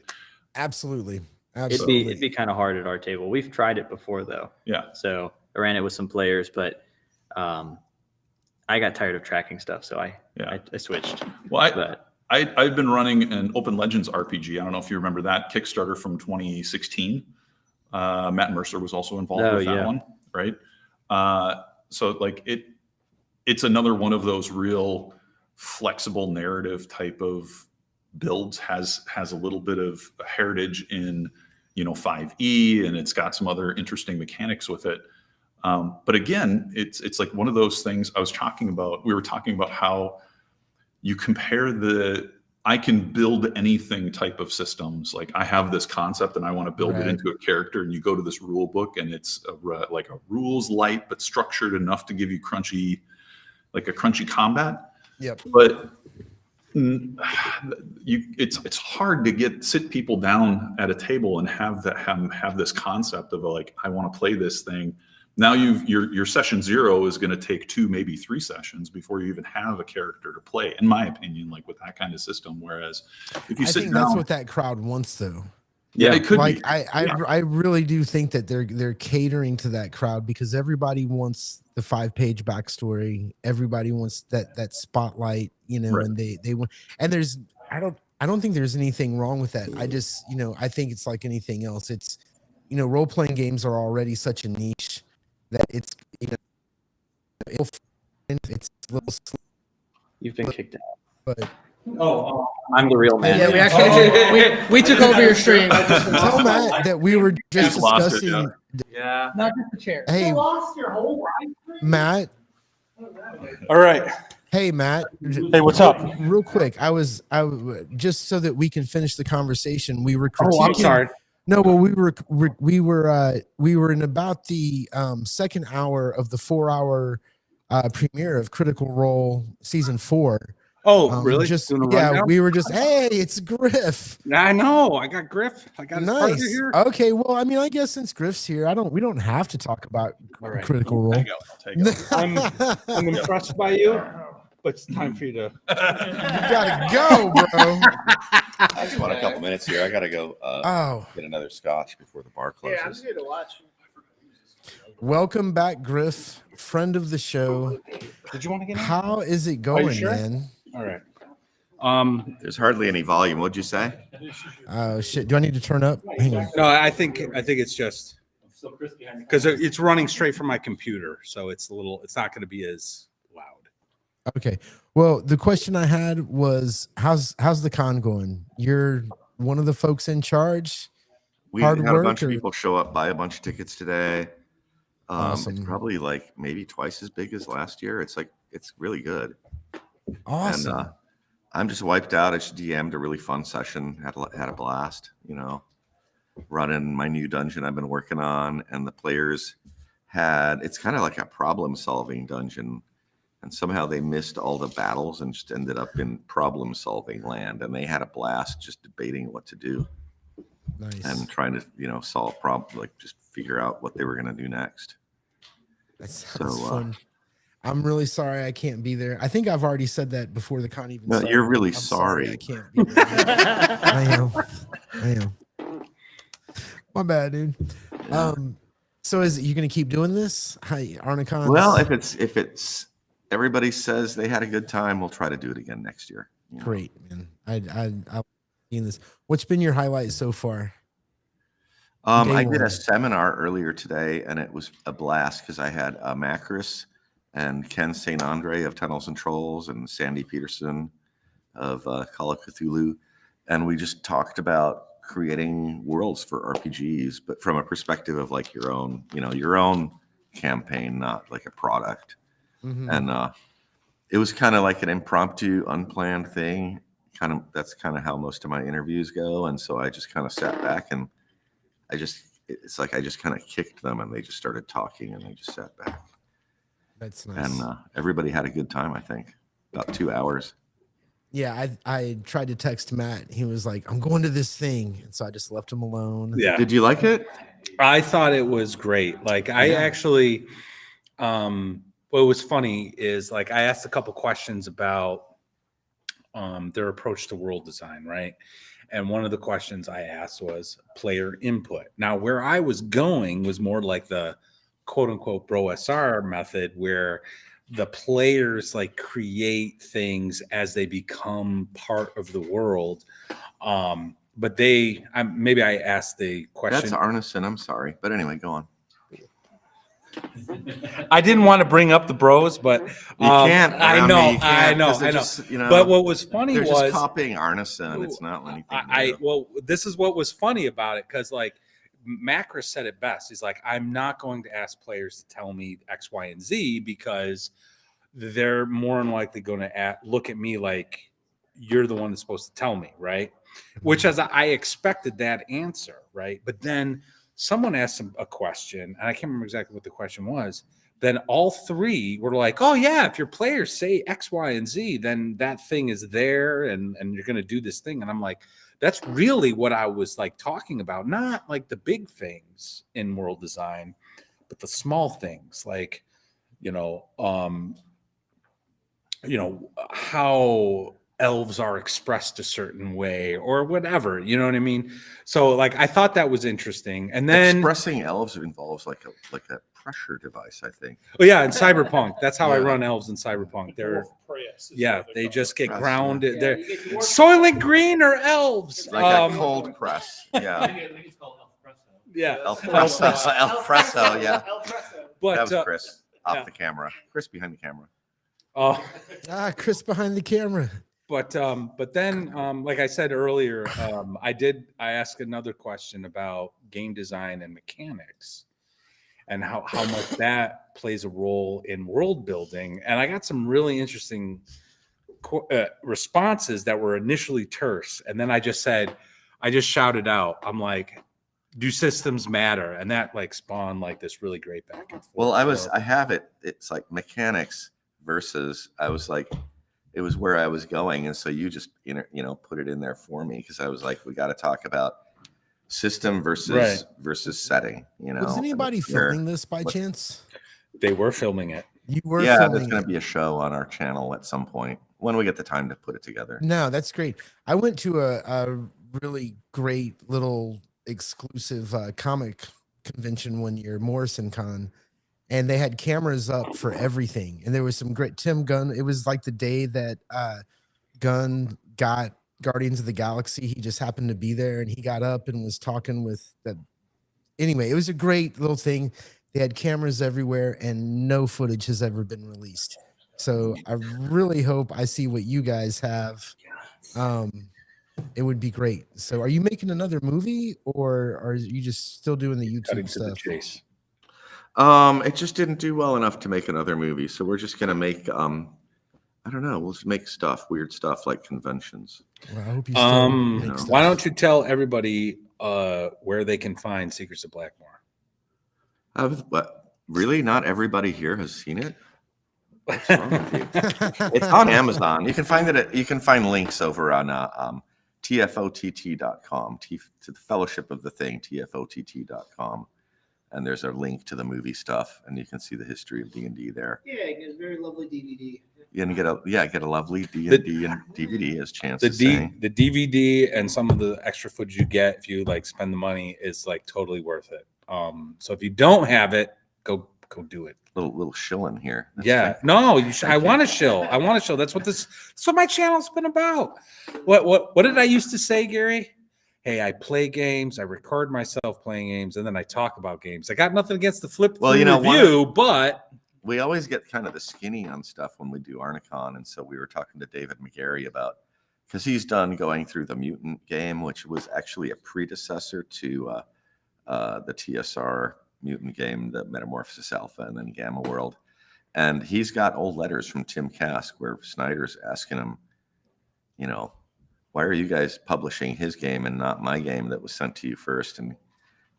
Absolutely. It'd be kind of hard at our table. We've tried it before though. Yeah. So I ran it with some players, but I got tired of tracking stuff, so I switched. Well, I've been running an Open Legends RPG. I don't know if you remember that Kickstarter from 2016. Matt Mercer was also involved with that one, right? So like it's another one of those real flexible narrative type of builds. Has a little bit of heritage in 5e, and it's got some other interesting mechanics with it. But again, it's like one of those things I was talking about. We were talking about how you compare I can build anything type of systems. Like I have this concept and I want to build it into a character, and you go to this rule book and it's like a rules light, but structured enough to give you crunchy combat. Yep. But it's hard to sit people down at a table and have this concept of I want to play this thing. Now your session 0 is going to take 2, maybe 3 sessions before you even have a character to play, in my opinion, like with that kind of system. Whereas if you sit down, that's what that crowd wants, though. Yeah, it could be. I really do think that they're catering to that crowd, because everybody wants the 5-page backstory. Everybody wants that spotlight, and they want, and I don't think there's anything wrong with that. I just, I think it's like anything else. It's, role-playing games are already such a niche that it's, it's a little, You've been kicked out. but I'm the real man. Yeah, we actually we took over your stream. tell Matt that we were just discussing. Yeah. Not just the chair. Hey, Matt. All right. Hey, Matt. Hey, what's up? Real quick, I just so that we can finish the conversation. We were critiquing. Oh, I'm sorry. No, well, we were in about the second hour of the 4-hour premiere of Critical Role season 4. Oh, really? Just Doing a yeah, rundown? we were just, hey, it's Griff. I know. I got Griff. I got his partner Nice. here. Okay, well, I mean, I guess since Griff's here, we don't have to talk about All right. Critical Role. Take it. I'm impressed by you, but it's time for you to. You gotta go, bro. I just want a couple minutes here. I gotta go get another scotch before the bar closes. Yeah, I'm here to watch. Welcome back, Griff, friend of the show. Did you want to get in? How is it going, sure? man? All right. There's hardly any volume. What'd you say? Oh shit! Do I need to turn up? Hang on. No, I think it's just because it's running straight from my computer, so it's not going to be as loud. Okay. Well, the question I had was, how's the con going? You're one of the folks in charge. We Hard had a work bunch or- of people show up, buy a bunch of tickets today. Awesome. It's probably like maybe twice as big as last year. It's really good. Awesome. And I'm just wiped out. I just DM'd a really fun session. Had a blast. Running my new dungeon I've been working on, and the players it's kind of like a problem-solving dungeon, and somehow they missed all the battles and just ended up in problem-solving land, and they had a blast just debating what to do Nice. and trying to solve problems, like just figure out what they were going to do next. That sounds So, fun. I'm really sorry I can't be there. I think I've already said that before the con even No, started. you're really I'm sorry I sorry. can't be there. I am. My bad, dude. Yeah. So is you gonna keep doing this? Hi, Arnecon. Well, if it's everybody says they had a good time, we'll try to do it again next year. you know. Great, man. I'll be in this. What's been your highlight so far? Day I did one. a seminar earlier today, and it was a blast because I had Macris and Ken St. Andre of Tunnels and Trolls and Sandy Peterson of Call of Cthulhu, and we just talked about creating worlds for RPGs, but from a perspective of like your own campaign, not like a product. Mhm. And it was kind of like an impromptu, unplanned thing. That's kind of how most of my interviews go, and so I just kind of sat back and it's like I just kind of kicked them and they just started talking and they just sat back. That's nice. And everybody had a good time, I think. About 2 hours. Yeah, I tried to text Matt. He was like, "I'm going to this thing," and so I just left him alone. Yeah. Did you like it? I thought it was great. Like I actually, what was funny is like I asked a couple questions about their approach to world design, right? And one of the questions I asked was player input. Now, where I was going was more like the quote unquote bro SR method, where the players like create things as they become part of the world. But maybe I asked the question. That's Arneson. I'm sorry. But anyway, go on. I didn't want to bring up the bros, but You can't. I around know, me, you can't, 'cause they're I know. just, But what was funny they're was just copying Arneson. It's not anything. well, this is what was funny about it, because like Macris said it best. He's like, I'm not going to ask players to tell me X, Y, and Z because they're more than likely going to look at me like you're the one that's supposed to tell me, right? Which as I expected that answer, right? But then someone asked him a question, and I can't remember exactly what the question was. Then all three were like, oh yeah, if your players say X, Y, and Z, then that thing is there and you're going to do this thing. And I'm like, that's really what I was like talking about. Not like the big things in world design, but the small things like, how elves are expressed a certain way or whatever, you know what I mean? So like, I thought that was interesting. And then Expressing elves involves like a pressure device, I think. oh yeah, in Cyberpunk, that's how I Yeah. run elves in Cyberpunk. They're Press is yeah, what they call just it. get Press, grounded. Yeah, They're you get more- Soylent Green or elves. It's like a cold press. Yeah. It's called Espresso. Yeah, Elpresso, yeah. but That was Chris off yeah. the camera. Chris behind the camera. Chris behind the camera. But then, like I said earlier, I asked another question about game design and mechanics, and how much that plays a role in world building. And I got some really interesting responses that were initially terse, and then I just shouted out, I'm like, do systems matter? And that like spawned like this really great back and forth. Well, I have it. It's like mechanics versus, it was where I was going. And so you just, put it in there for me. Cause I was like, we got to talk about system versus setting, Was anybody filming this by chance? They were filming it. You were Yeah, filming there's going to it. be a show on our channel at some point when we get the time to put it together. No, that's great. I went to a really great little exclusive comic convention one year, Morrison Con, and they had cameras up for everything. And there was some great Tim Gunn. It was like the day that Gunn got Guardians of the Galaxy. He just happened to be there, and he got up and was talking with the. Anyway, it was a great little thing. They had cameras everywhere, and no footage has ever been released. So I really hope I see what you guys have. It would be great. So are you making another movie, or are you just still doing the Cutting YouTube to the stuff? chase. It just didn't do well enough to make another movie. So we're just going to make, I don't know. We'll just make weird stuff like conventions. Well, I hope you still make why stuff. Why don't you tell everybody where they can find Secrets of Blackmore? But really, not everybody here has seen it. What's wrong with you? It's on Amazon. You can find it. You can find links over on tfott.com, to the Fellowship of the Thing, tfott.com. and there's a link to the movie stuff, and you can see the history of D&D there. Yeah, it's a very lovely DVD. And get a lovely D&D and DVD, as Chance is saying. The DVD and some of the extra footage you get if you like spend the money is like totally worth it. So if you don't have it, go do it. Little shilling here. Yeah, no, you should. I want to shill. That's what my channel's been about. What did I used to say, Gary? Hey, I play games, I record myself playing games, and then I talk about games. I got nothing against the flip review, but we always get kind of the skinny on stuff when we do Arnecon, and so we were talking to David McGarry about, because he's done going through the Mutant game, which was actually a predecessor to the TSR Mutant game, the Metamorphosis Alpha, and then Gamma World. And he's got old letters from Tim Kask where Snyder's asking him, why are you guys publishing his game and not my game that was sent to you first? And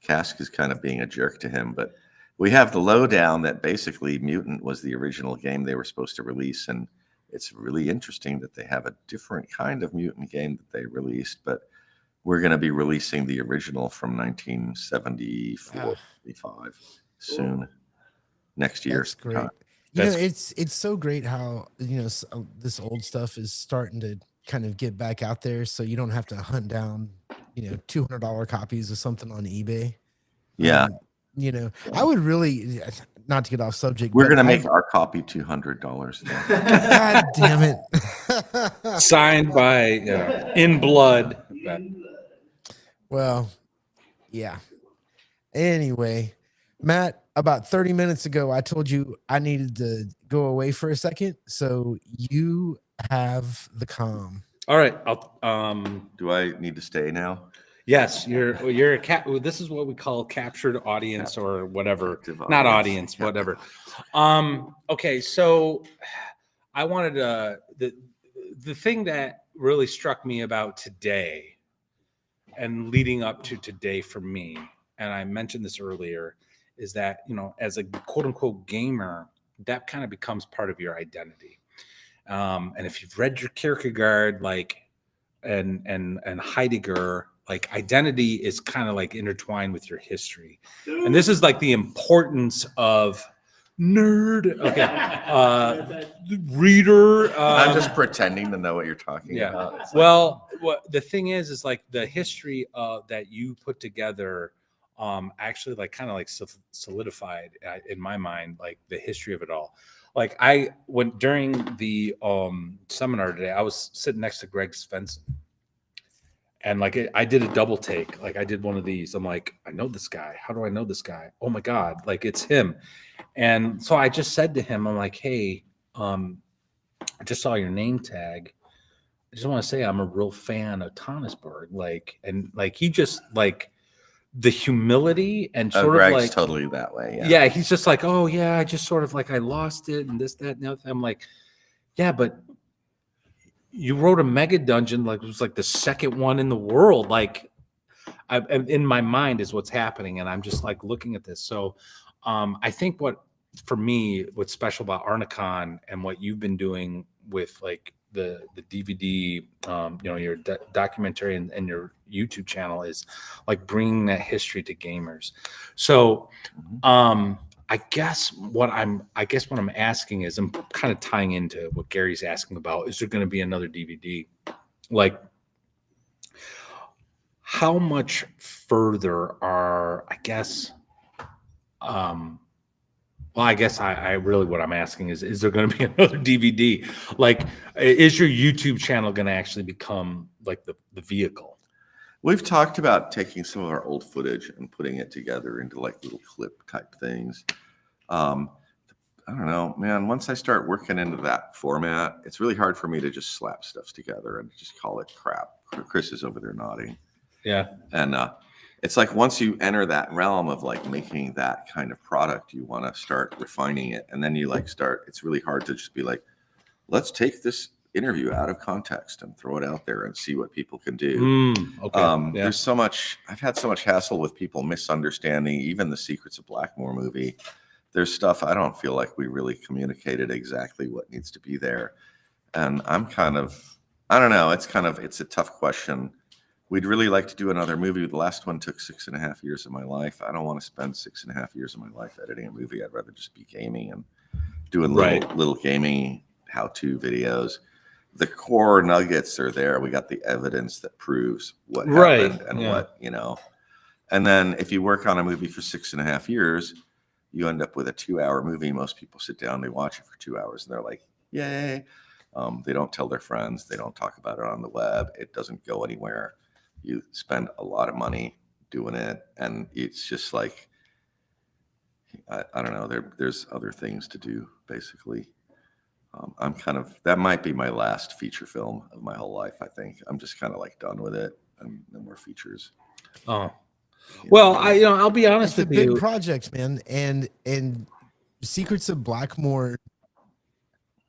Kask is kind of being a jerk to him. But we have the lowdown that basically Mutant was the original game they were supposed to release. And it's really interesting that they have a different kind of Mutant game that they released. But we're going to be releasing the original from 1974, 75 soon, next year. That's great. It's so great how, this old stuff is starting to kind of get back out there, so you don't have to hunt down, $200 copies of something on eBay. Yeah. I would really, not to get off subject. We're going to make our copy $200. God damn it. Signed by, in blood. Well, yeah. Anyway, Matt, about 30 minutes ago, I told you I needed to go away for a second. So you have the comm. All right. Do I need to stay now? Yes, you're a this is what we call captured audience or whatever. Not audience, whatever. Okay, so I wanted the thing that really struck me about today and leading up to today for me, and I mentioned this earlier, is that, as a quote unquote gamer, that kind of becomes part of your identity. And if you've read your Kierkegaard, and Heidegger, identity is kind of intertwined with your history. And this is the importance of nerd. Okay. Reader. I'm just pretending to know what you're talking about. Well, the thing is the history that you put together actually kind of solidified in my mind, the history of it all. I went during the seminar today, I was sitting next to Greg Svensson. And I did a double take. I did one of these. I'm like, I know this guy. How do I know this guy? Oh my God. It's him. And so I just said to him, I'm like, hey, I just saw your name tag. I just want to say I'm a real fan of Tonnesburg. He just the humility and sort of Greg's totally that way. Yeah. He's just oh yeah, I just sort of I lost it and this, that, and the other thing. I'm like, yeah, but you wrote a mega dungeon it was the second one in the world. In my mind is what's happening, and I'm just looking at this. So I think for me what's special about Arnecon and what you've been doing with the DVD, your documentary and your YouTube channel is bringing that history to gamers. So I guess what I'm asking is, I'm kind of tying into what Gary's asking about. Is there going to be another DVD? How much further are, I really, what I'm asking is there going to be another DVD? Is your YouTube channel going to actually become the vehicle? We've talked about taking some of our old footage and putting it together into little clip type things. I don't know, man. Once I start working into that format, it's really hard for me to just slap stuff together and just call it crap. Chris is over there nodding. Yeah. And it's once you enter that realm of making that kind of product, you want to start refining it. And then you it's really hard to just be let's take this interview out of context and throw it out there and see what people can do. Okay. There's so much, I've had so much hassle with people misunderstanding even the Secrets of Blackmore movie. There's stuff I don't feel like we really communicated exactly what needs to be there. And I'm I don't know, it's a tough question we'd really like to do another movie. The last one took 6.5 years of my life. I don't want to spend 6.5 years of my life editing a movie. I'd rather just be gaming and doing little gaming how-to videos. The core nuggets are there. We got the evidence that proves what happened and what, and then if you work on a movie for 6.5 years, you end up with a 2-hour movie. Most people sit down, they watch it for 2 hours, and they're like, yay. They don't tell their friends. They don't talk about it on the web. It doesn't go anywhere. You spend a lot of money doing it, and it's just like, I don't know. There's other things to do, basically. I'm kind of, that might be my last feature film of my whole life, I think. I'm just kind of like done with it. No more features. Oh. Well, I'll be honest It's with a you. big project, man, and Secrets of Blackmore.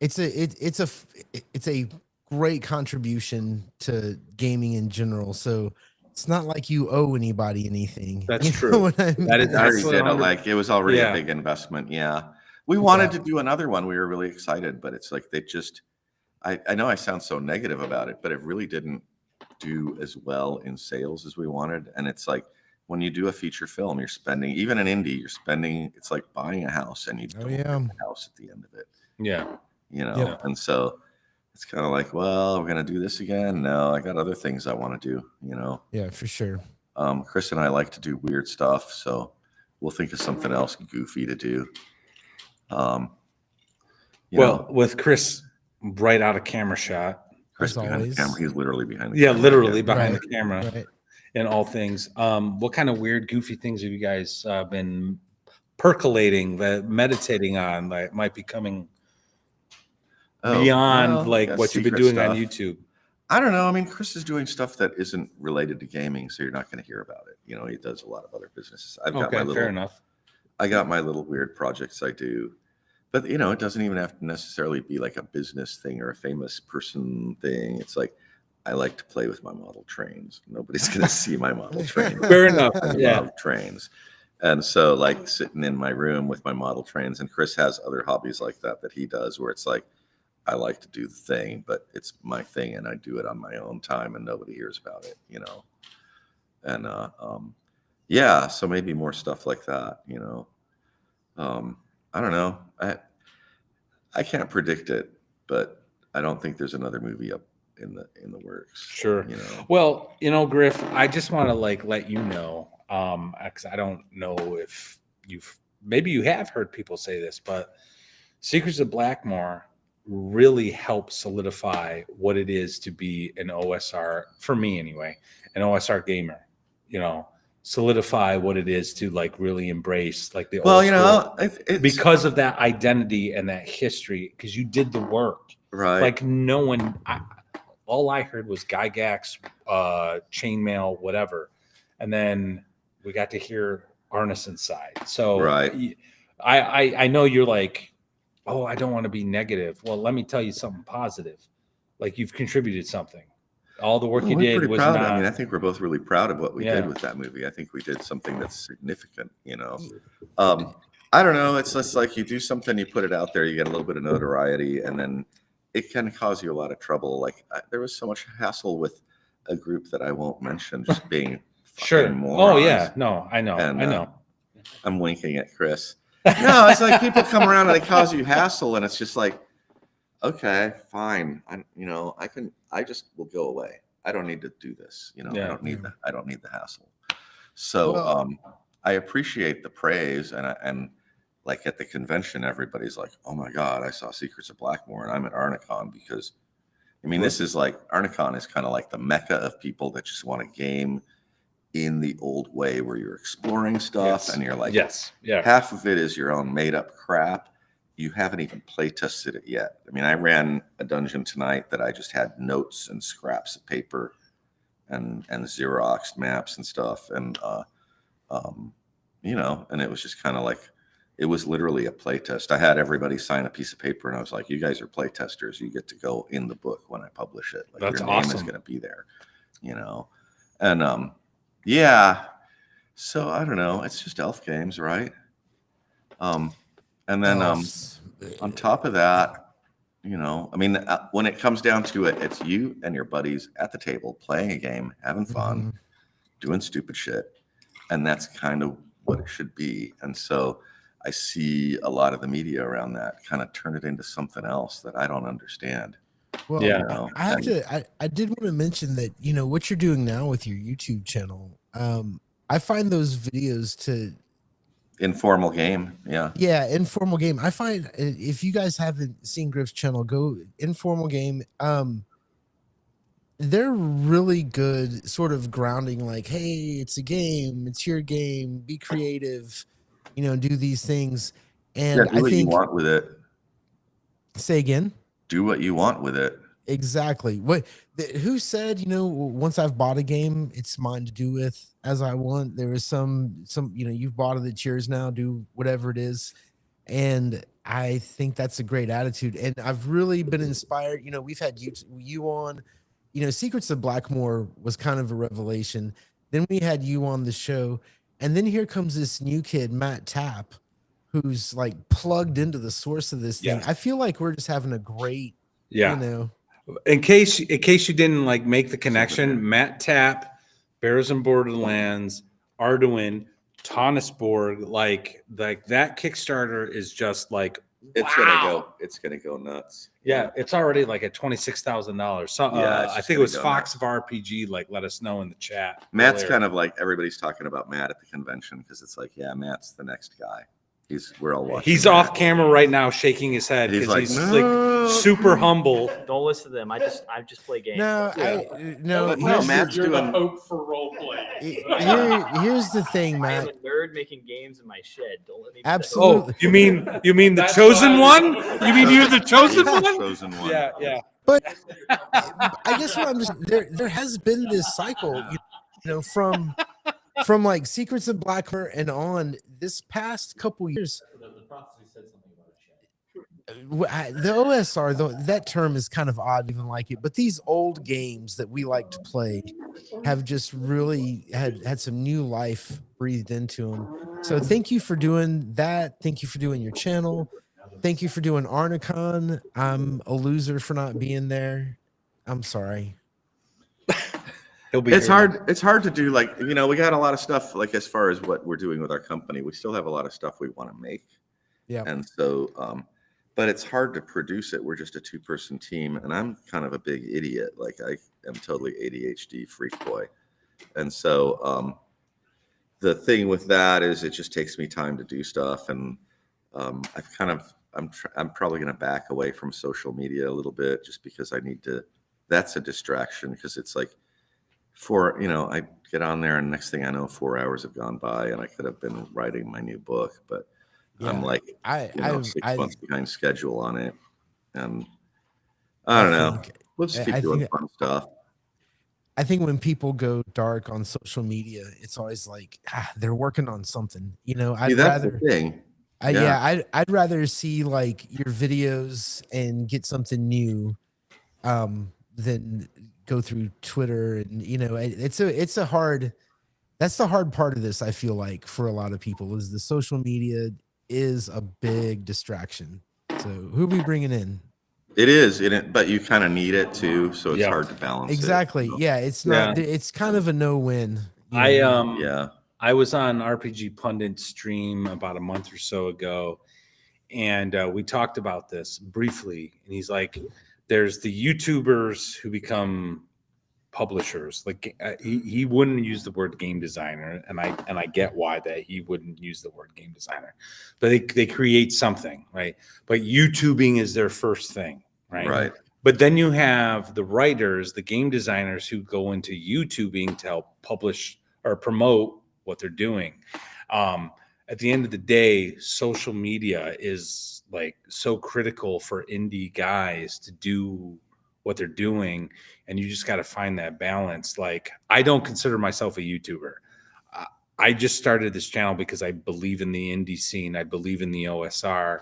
It's a great contribution to gaming in general. So it's not like you owe anybody anything. That's You true. know what I mean? That is I already That's did it. 100 Like, it was already Yeah. a big investment. Yeah. We wanted to do another one. We were really excited, but it's like they just, I know I sound so negative about it, but it really didn't do as well in sales as we wanted. And it's like, when you do a feature film, you're spending, even an indie, you're spending, it's like buying a house and you don't get the house at the end of it. Yeah. And so it's kind of like, well, we're going to do this again. No, I got other things I want to do, Yeah, for sure. Chris and I like to do weird stuff, so we'll think of something else goofy to do. With Chris right out of camera shot. Chris As behind always. the camera, he's literally behind the camera. Literally behind the camera. Right. And all things. What kind of weird, goofy things have you guys been percolating, meditating on that might be coming beyond what you've been doing on YouTube? I don't know. I mean, Chris is doing stuff that isn't related to gaming, so you're not going to hear about it. He does a lot of other businesses. Fair enough. I got my little weird projects I do, but it doesn't even have to necessarily be like a business thing or a famous person thing. It's like, I like to play with my model trains. Nobody's going to see my model train. Fair enough. I love trains. And so, like, sitting in my room with my model trains, and Chris has other hobbies like that he does, where it's like, I like to do the thing, but it's my thing, and I do it on my own time, and nobody hears about it, And so maybe more stuff like that, I don't know. I can't predict it, but I don't think there's another movie up in the works. Sure. Well, Griff, I just want to let you know, because I don't know if maybe you have heard people say this, but Secrets of Blackmore really helped solidify what it is to be an OSR, for me anyway, an OSR gamer, solidify what it is to really embrace the old school, because of that identity and that history, because you did the work. Right. No one, all I heard was Gygax, chainmail, whatever. And then we got to hear Arneson's side. So I know you're like, oh, I don't want to be negative. Well, let me tell you something positive. You've contributed something. All the work you did was not. I mean, I think we're both really proud of what we did with that movie. I think we did something that's significant, I don't know. It's just like you do something, you put it out there, you get a little bit of notoriety, and then it can cause you a lot of trouble. There was so much hassle with a group that I won't mention, just being sure. morons. Oh yeah, no, I know, And, I know. I'm winking at Chris. No, it's like people come around and they cause you hassle, and it's just like, okay, fine. I just will go away. I don't need to do this. I don't need the hassle. So I appreciate the praise, and like at the convention, everybody's like, oh my God, I saw Secrets of Blackmore, and I'm at Arnecon, because this is Arnecon is kind of like the mecca of people that just want to game in the old way, where you're exploring stuff and you're like, half of it is your own made up crap. You haven't even play tested it yet. I ran a dungeon tonight that I just had notes and scraps of paper and Xeroxed maps and stuff. And, and it was just kind of like, it was literally a play test. I had everybody sign a piece of paper, and I was like, you guys are play testers. You get to go in the book when I publish it. That's your name awesome. is going to be there, and, yeah. So I don't know. It's just elf games, right? And then on top of that, you know, I mean, when it comes down to it, it's you and your buddies at the table playing a game, having fun, Mhm. doing stupid shit. And that's kind of what it should be. And so I see a lot of the media around that kind of turn it into something else that I don't understand. Well, Yeah. You know, I have and to. I did want to mention that what you're doing now with your YouTube channel. I find those videos to informal game. Yeah. yeah informal game. I find if you guys haven't seen Griff's channel, go informal game. They're really good, sort of grounding. Like, hey, it's a game. It's your game. Be creative. Do these things. Yeah. And Do I what you think want with it. say again. Do what you want with it. Exactly. Who said, once I've bought a game, it's mine to do with as I want. There is some, you've bought it, it's yours now, do whatever it is. And I think that's a great attitude. And I've really been inspired. We've had you on, Secrets of Blackmore was kind of a revelation. Then we had you on the show. And then here comes this new kid, Matt Tapp, who's like plugged into the source of this thing. Yeah. I feel like we're just having a great, Yeah. In case you didn't like make the connection, Matt Tapp, Bears and Borderlands, Arduin, Tonisborg, like that Kickstarter is just like It's gonna go nuts. Yeah, it's already like at $26,000. So Yeah, it's I just think it gonna was go Fox of RPG. Like, let us know in the chat. Matt's earlier. kind of like everybody's talking about Matt at the convention because it's like, yeah, Matt's the next guy. We're all watching. He's Matt. off camera right now, shaking his head He's because like, he's "No." like super humble. Don't listen to them. I just play games. No, No, here's, Matt's You're the doing. hope for role playing. here's the thing, I am Matt. a nerd making games in my shed. Don't let me. Absolutely. Oh, you mean the That's chosen why- one? You mean you're the chosen one? Chosen one. Yeah, yeah. But I guess what I'm just there has been this cycle, from like Secrets of Blackmore and on this past couple years. The OSR, that term is kind of odd, even like it, but these old games that we like to play have just really had some new life breathed into them. So thank you for doing that. Thank you for doing your channel. Thank you for doing Arnecon. I'm a loser for not being there. I'm sorry. He'll be It's here. hard. It's hard to do. Like, we got a lot of stuff. Like, as far as what we're doing with our company, we still have a lot of stuff we want to make. Yeah. And so, but it's hard to produce it. We're just a 2-person team, and I'm kind of a big idiot. Like, I am totally ADHD freak boy, and so the thing with that is it just takes me time to do stuff, and I'm probably going to back away from social media a little bit just because I need to. That's a distraction because it's like I get on there and next thing I know, 4 hours have gone by and I could have been writing my new book, but I'm like, I 6 months behind schedule on it. And I don't know. We'll just keep doing fun stuff. I think when people go dark on social media, it's always like they're working on something. I'd that's rather. the thing. I'd rather see like your videos and get something new, than go through Twitter and it's a hard. That's the hard part of this. I feel like for a lot of people is the social media is a big distraction. So who are we bringing in? It is, but you kind of need it too, so it's Yeah. hard to balance. Exactly. It, Yeah, it's not. It's kind of a no-win. I was on RPG Pundit stream about a month or so ago, and we talked about this briefly. And he's like, "There's the YouTubers who become publishers. Like he wouldn't use the word game designer, and I get why that he wouldn't use the word game designer, but they create something, right? But YouTubing is their first thing, right? Right. But then you have the writers, the game designers who go into YouTubing to help publish or promote what they're doing. At the end of the day, social media is like so critical for indie guys to do what they're doing, and you just got to find that balance. Like, I don't consider myself a YouTuber. I just started this channel because I believe in the indie scene. I believe in the OSR,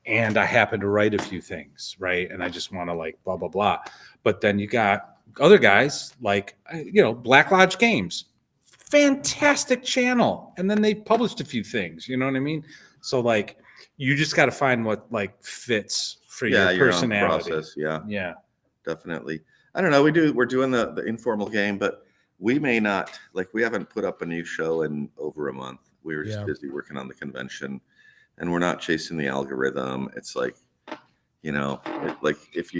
and I happen to write a few things, right? And I just want to like blah, blah, blah. But then you got other guys like, Black Lodge Games, fantastic channel. And then they published a few things, you know what I mean? So like, you just got to find what like fits for Yeah, your your own personality. process. Yeah, Yeah. definitely. I don't know. We're doing the informal game, but we may not, like, we haven't put up a new show in over a month. We were just Yeah. busy working on the convention, and we're not chasing the algorithm. It's like, like if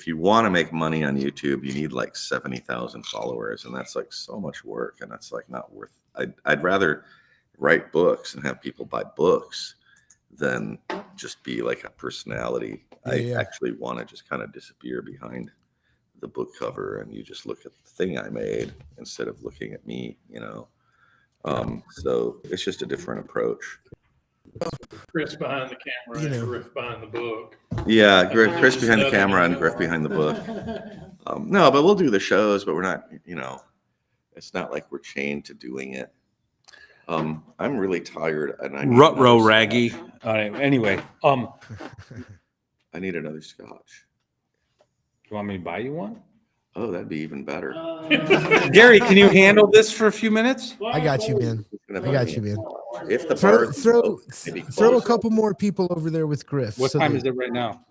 you want to make money on YouTube, you need like 70,000 followers, and that's like so much work, and that's like not worth. I'd rather write books and have people buy books than just be like a personality. I Yeah. actually want to just kind of disappear behind the book cover, and you just look at the thing I made instead of looking at me. So it's just a different approach. Chris behind the camera You and know. Griff behind the book. Yeah, Chris behind the camera and Griff behind the book. No, but we'll do the shows, but we're not, it's not like we're chained to doing it. I'm really tired, and I need Rut-row another raggy. scotch. All right. Anyway, I need another scotch. you want me to buy you one? Oh, that'd be even better. Gary, can you handle this for a few minutes? I got you, man. It's gonna I got you, man. If the Throw bar's throw open, maybe throw a close. couple more people over there with Griff. What so time that- is it right now?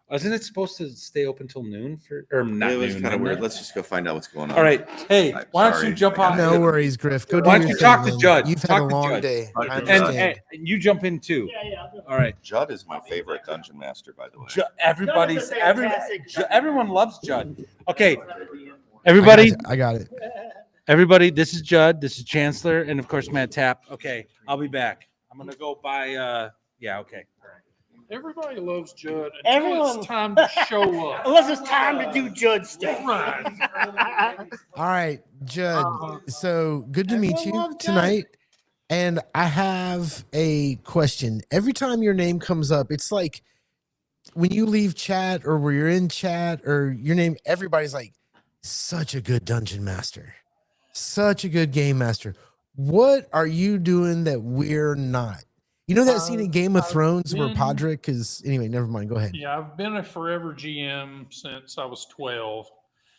Isn't it supposed to stay open till noon or not It was noon? kind of isn't weird. it? Let's just go find out what's going on. All right. Hey, I'm why don't sorry. you jump I on? gotta No worries, Griff. Go do Why your don't you thing, talk to man. Judd? You've had Talk a to long Judd. day. Talk to I Judd. understand. And you jump in too. All right. Judd is my favorite dungeon master, by the way. Everyone loves Judd. Okay, everybody, I got it. everybody. This is Judd. This is Chancellor, and of course Matt Tapp. Okay, I'll be back. I'm gonna go buy. Yeah. Okay. Everybody loves Judd until Everyone- it's time to show up. Unless it's time to do Judd stuff. All right, Judd. So good to meet Everyone you loves Judd. tonight. And I have a question. Every time your name comes up, it's like when you leave chat or where you're in chat or your name, everybody's like, such a good dungeon master, such a good game master. What are you doing that we're not? You know that scene in Game of I've Thrones where been- Podrick is, anyway, never mind. Go ahead. Yeah, I've been a forever GM since I was 12.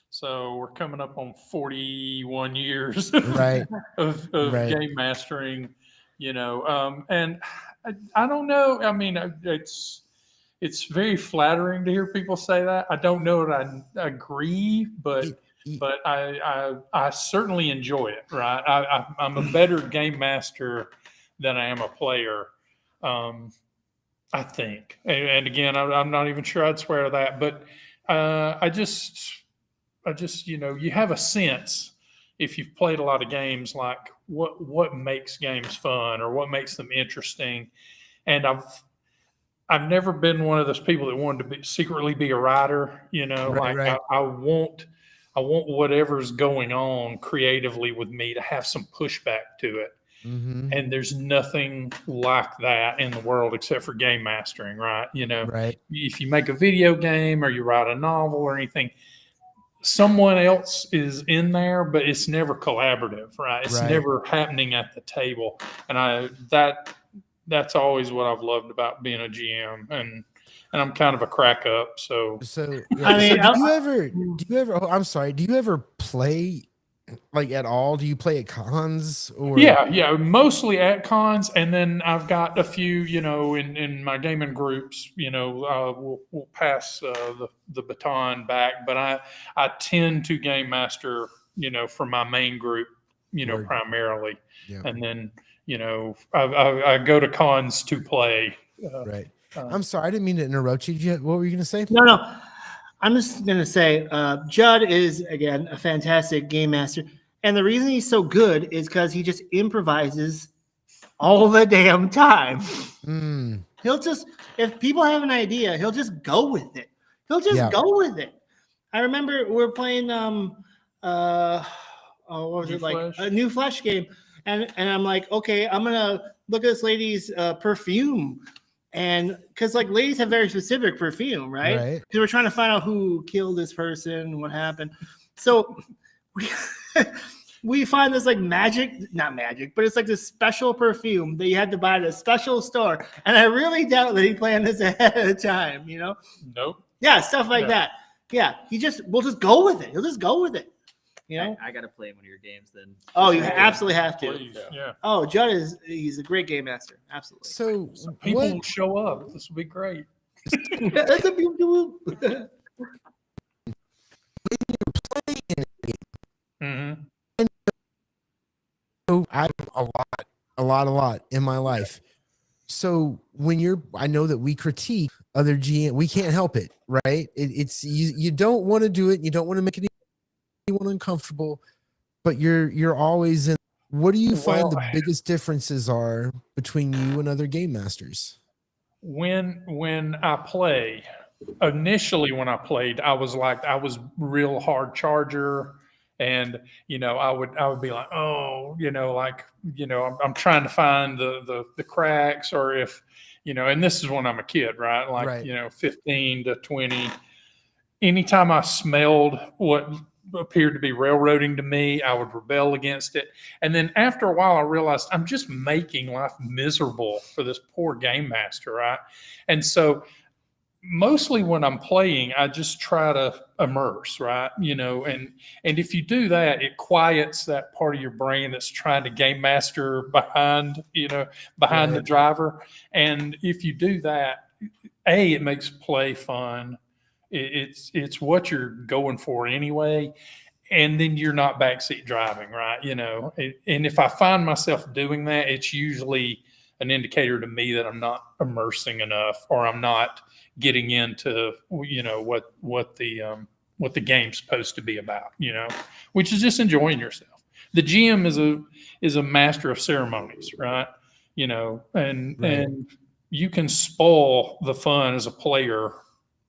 So we're coming up on 41 years Right. of Right. game mastering, and I don't know. I mean, it's very flattering to hear people say that. I don't know that I agree, but I certainly enjoy it. Right. I'm a better game master than I am a player. I think, and again, I'm not even sure I'd swear to that, but I just, you have a sense if you've played a lot of games, like what makes games fun or what makes them interesting. And I've never been one of those people that wanted to secretly be a writer. Right. I want whatever's going on creatively with me to have some pushback to it. Mhm. And there's nothing like that in the world except for game mastering, right? Right. If you make a video game or you write a novel or anything, someone else is in there, but it's never collaborative, right? It's Right. never happening at the table. And that's always what I've loved about being a GM. And I'm kind of a crack up. So So, I mean, do you ever, oh, I'm sorry, do you ever play like at all? Do you play at cons or? yeah, mostly at cons, and then I've got a few, in my gaming groups. We'll pass the baton back, but I tend to game master, for my main group, Word. primarily, Yeah. and then I go to cons to play. Right. I'm sorry, I didn't mean to interrupt you. What were you going to say? No. I'm just going to say Judd is, again, a fantastic game master. And the reason he's so good is because he just improvises all the damn time. Mm, He'll just, if people have an idea, he'll just go with it. He'll just Yeah. go with it. I remember we were playing, what was New it like? Flesh? A new Flesh game. And I'm like, okay, I'm going to look at this lady's perfume. And because like ladies have very specific perfume, right? Right. Because we're trying to find out who killed this person, what happened. So we find this like not magic, but it's like this special perfume that you had to buy at a special store. And I really doubt that he planned this ahead of time, Nope. Yeah, stuff like No. that. Yeah, we'll just go with it. He'll just go with it. I got to play one of your games then. Oh, you absolutely have to. Please. Yeah. Oh, Judd he's a great game master. Absolutely. So People what? will show up. This will be great. That's a beautiful. Mhm. So I've a lot in my life. So when I know that we critique other GM, we can't help it, right? It's you don't want to do it. You don't want to make anyone uncomfortable, but you're always in. What do you find the biggest differences are between you and other game masters? When I play, initially when I played, I was real hard charger, and I would be like, oh, I'm trying to find the cracks, or if and this is when I'm a kid, right? Like Right. 15 to 20. Anytime I smelled what appeared to be railroading to me, I would rebel against it. And then after a while, I realized I'm just making life miserable for this poor game master, right? And so mostly when I'm playing, I just try to immerse, right? And if you do that, it quiets that part of your brain that's trying to game master behind the Right. driver. And if you do that, it makes play fun. It's what you're going for anyway, and then you're not backseat driving, right? And if I find myself doing that, it's usually an indicator to me that I'm not immersing enough, or I'm not getting into what the game's supposed to be about, which is just enjoying yourself. The GM is a master of ceremonies, right? And you can spoil the fun as a player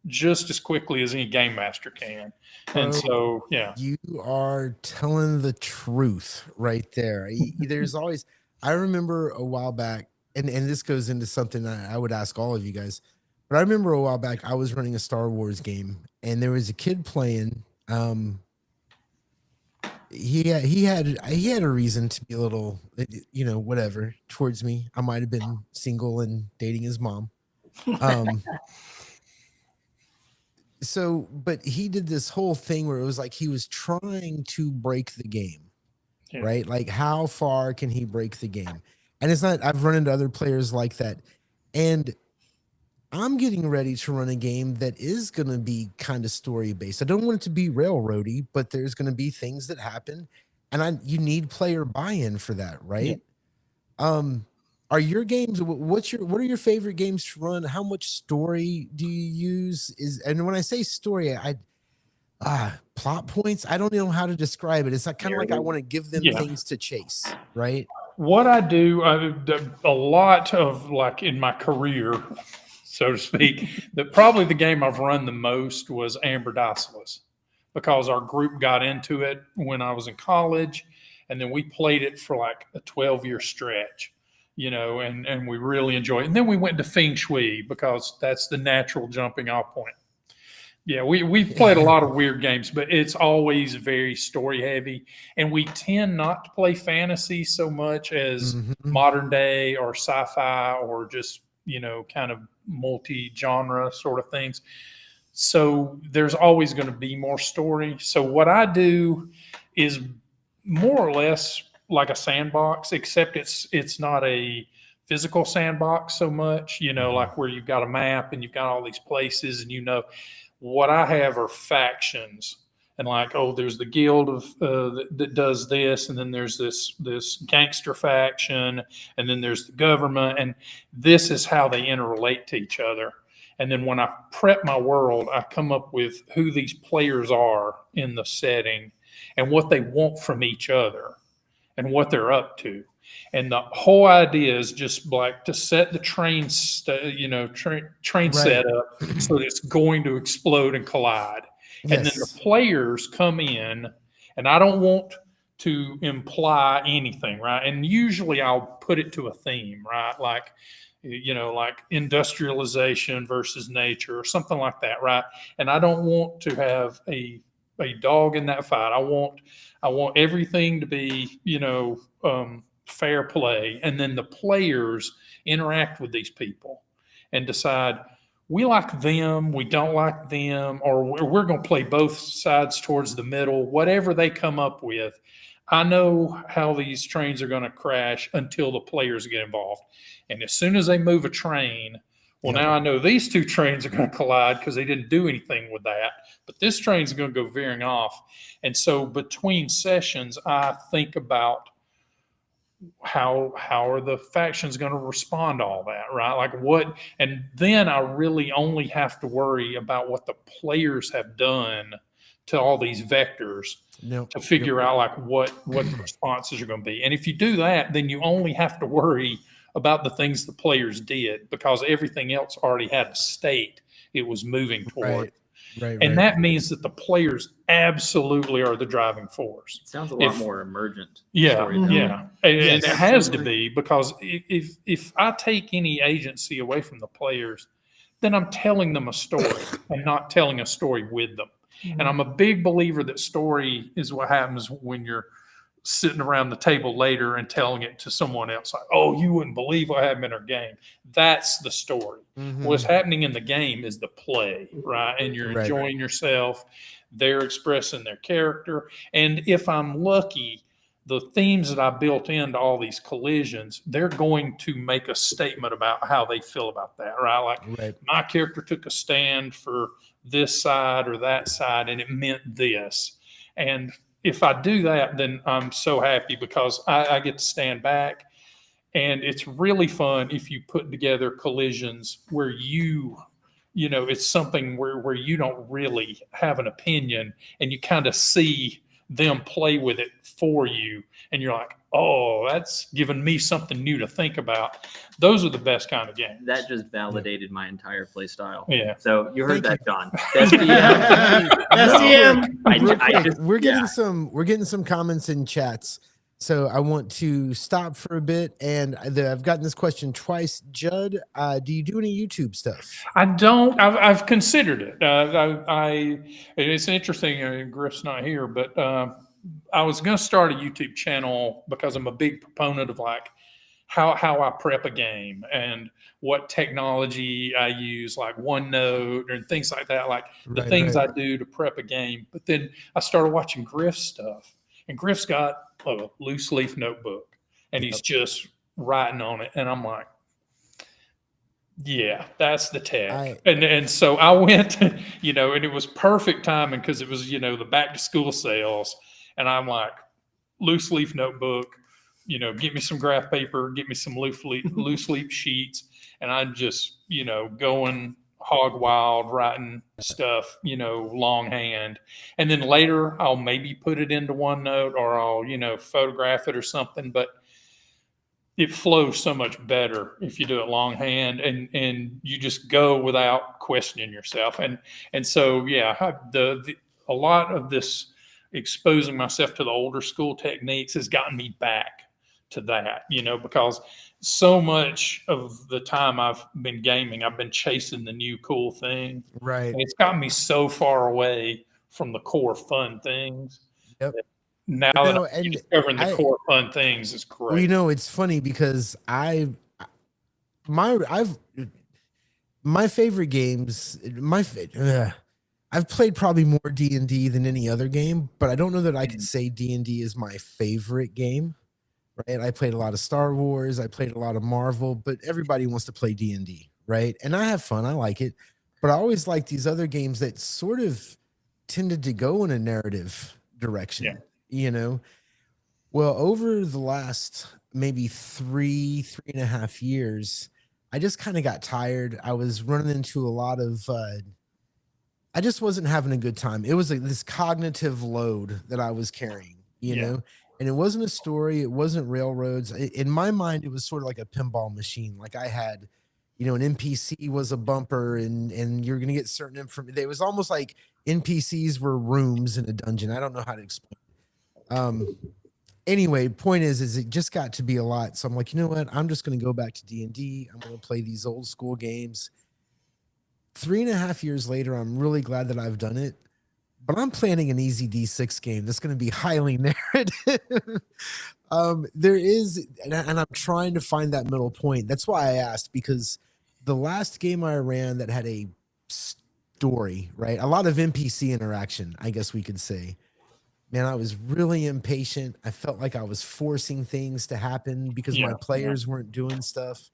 just as quickly as any game master can. And so, yeah. You are telling the truth right there. There's always, I remember a while back, and this goes into something I would ask all of you guys, but I remember a while back, I was running a Star Wars game, and there was a kid playing. He had a reason to be a little, whatever towards me. I might have been single and dating his mom. So, but he did this whole thing where it was like he was trying to break the game, right? Like, how far can he break the game? And it's not, I've run into other players like that. And I'm getting ready to run a game that is going to be kind of story based. I don't want it to be railroady, but there's going to be things that happen, and you need player buy-in for that, right? Are your games, what are your favorite games to run? How much story do you use? And when I say story, plot points, I don't know how to describe it. It's like kind of like I want to give them things to chase, right? What I do, a lot of, like, in my career, so to speak, that probably the game I've run the most was Amber Diceless, because our group got into it when I was in college, and then we played it for like a 12-year stretch, and we really enjoyed it. And then we went to Feng Shui, because that's the natural jumping off point. Yeah, we've played a lot of weird games, but it's always very story heavy. And we tend not to play fantasy so much as modern day or sci-fi, or just, kind of multi-genre sort of things. So there's always going to be more story. So what I do is more or less like a sandbox, except it's not a physical sandbox so much, like where you've got a map and you've got all these places, and what I have are factions, and like, there's the guild of that does this, and then there's this gangster faction, and then there's the government, and this is how they interrelate to each other. And then when I prep my world, I come up with who these players are in the setting, and what they want from each other, and what they're up to. And the whole idea is just like to set the train set up so that it's going to explode and collide. Yes. And then the players come in, and I don't want to imply anything, right? And usually I'll put it to a theme, right? Like, like industrialization versus nature or something like that, right? And I don't want to have a dog in that fight. I want everything to be, fair play. And then the players interact with these people and decide, we like them, we don't like them, or we're going to play both sides towards the middle. Whatever they come up with, I know how these trains are going to crash until the players get involved. And as soon as they move a train, Well, Yep. now I know these two trains are going to collide because they didn't do anything with that. But this train's going to go veering off. And so between sessions, I think about how are the factions going to respond to all that, right? Like what, and then I really only have to worry about what the players have done to all these vectors Nope. to figure out like what the responses are going to be. And if you do that, then you only have to worry about the things the players did because everything else already had a state it was moving toward. Right. And that means that the players absolutely are the driving force. It sounds a lot If- more emergent. Yeah, storytelling. yeah, and Yes. it has to Absolutely. be because if I take any agency away from the players, then I'm telling them a story and not telling a story with them. And I'm a big believer that story is what happens when you're sitting around the table later and telling it to someone else. Like, oh, you wouldn't believe what happened in our game. That's the story. Mhm. What's happening in the game is the play, right? And you're Right. enjoying yourself. They're expressing their character. And if I'm lucky, the themes that I built into all these collisions, they're going to make a statement about how they feel about that, right? Like Right. my character took a stand for this side or that side, and it meant this. And if I do that, then I'm so happy because I get to stand back. And it's really fun if you put together collisions where it's something where you don't really have an opinion and you kind of see them play with it for you. And you're like, oh, that's given me something new to think about. Those are the best kind of games. That just validated my entire play style. Yeah. So you heard Thank that, John. Best DM. SDM. Real quick, just- we're getting yeah. we're getting some comments in chats. So I want to stop for a bit, and I've gotten this question twice. Judd, do you do any YouTube stuff? I don't. I've considered it. It's interesting. Griff's not here, but I was going to start a YouTube channel because I'm a big proponent of like how I prep a game and what technology I use, like OneNote and things like that, like the Right, things right. I do to prep a game. But then I started watching Griff's stuff, and Griff's got a loose leaf notebook, and he's just writing on it, and I'm like, yeah, that's the tech. And so I went, and it was perfect timing because it was, the back to school sales. And I'm like, loose leaf notebook, get me some graph paper, get me some loose leaf sheets. And I'm just, going hog wild, writing stuff, longhand. And then later I'll maybe put it into OneNote or I'll, photograph it or something. But it flows so much better if you do it longhand and you just go without questioning yourself. And so, yeah, a lot of this exposing myself to the older school techniques has gotten me back to that, because so much of the time I've been gaming, I've been chasing the new cool thing. Right. And it's gotten me so far away from the core fun things. Yep. Now that I'm discovering the core fun things is great. Well, it's funny because my favorite games, I've played probably more D&D than any other game, but I don't know that I could say D&D is my favorite game. Right? I played a lot of Star Wars, I played a lot of Marvel, but everybody wants to play D&D, right? And I have fun, I like it, but I always like these other games that sort of tended to go in a narrative direction. Well, over the last maybe 3.5 years, I just kind of got tired. I was running into a lot of I just wasn't having a good time. It was like this cognitive load that I was carrying, you know, and it wasn't a story. It wasn't railroads. In my mind, it was sort of like a pinball machine. Like I had, an NPC was a bumper and you're going to get certain information. It was almost like NPCs were rooms in a dungeon. I don't know how to explain. Anyway, point is it just got to be a lot. So I'm like, you know what? I'm just going to go back to D&D. I'm going to play these old school games. 3.5 years later, I'm really glad that I've done it, but I'm planning an easy D6 game that's going to be highly narrative. There is, and I'm trying to find that middle point. That's why I asked, because the last game I ran that had a story, right? A lot of NPC interaction, I guess we could say. Man, I was really impatient. I felt like I was forcing things to happen because my players weren't doing stuff.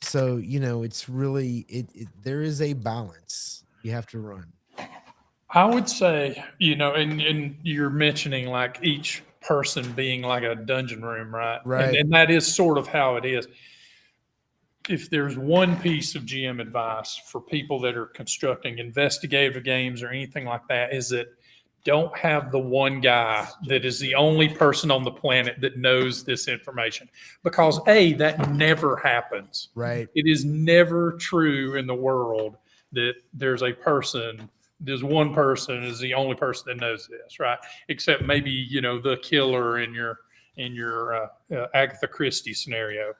So, it's really, there is a balance you have to run. I would say, and you're mentioning like each person being like a dungeon room, right? Right. And that is sort of how it is. If there's one piece of GM advice for people that are constructing investigative games or anything like that, is that don't have the one guy that is the only person on the planet that knows this information, because that never happens. Right. It is never true in the world that there's one person is the only person that knows this, right? Except maybe, the killer in your Agatha Christie scenario.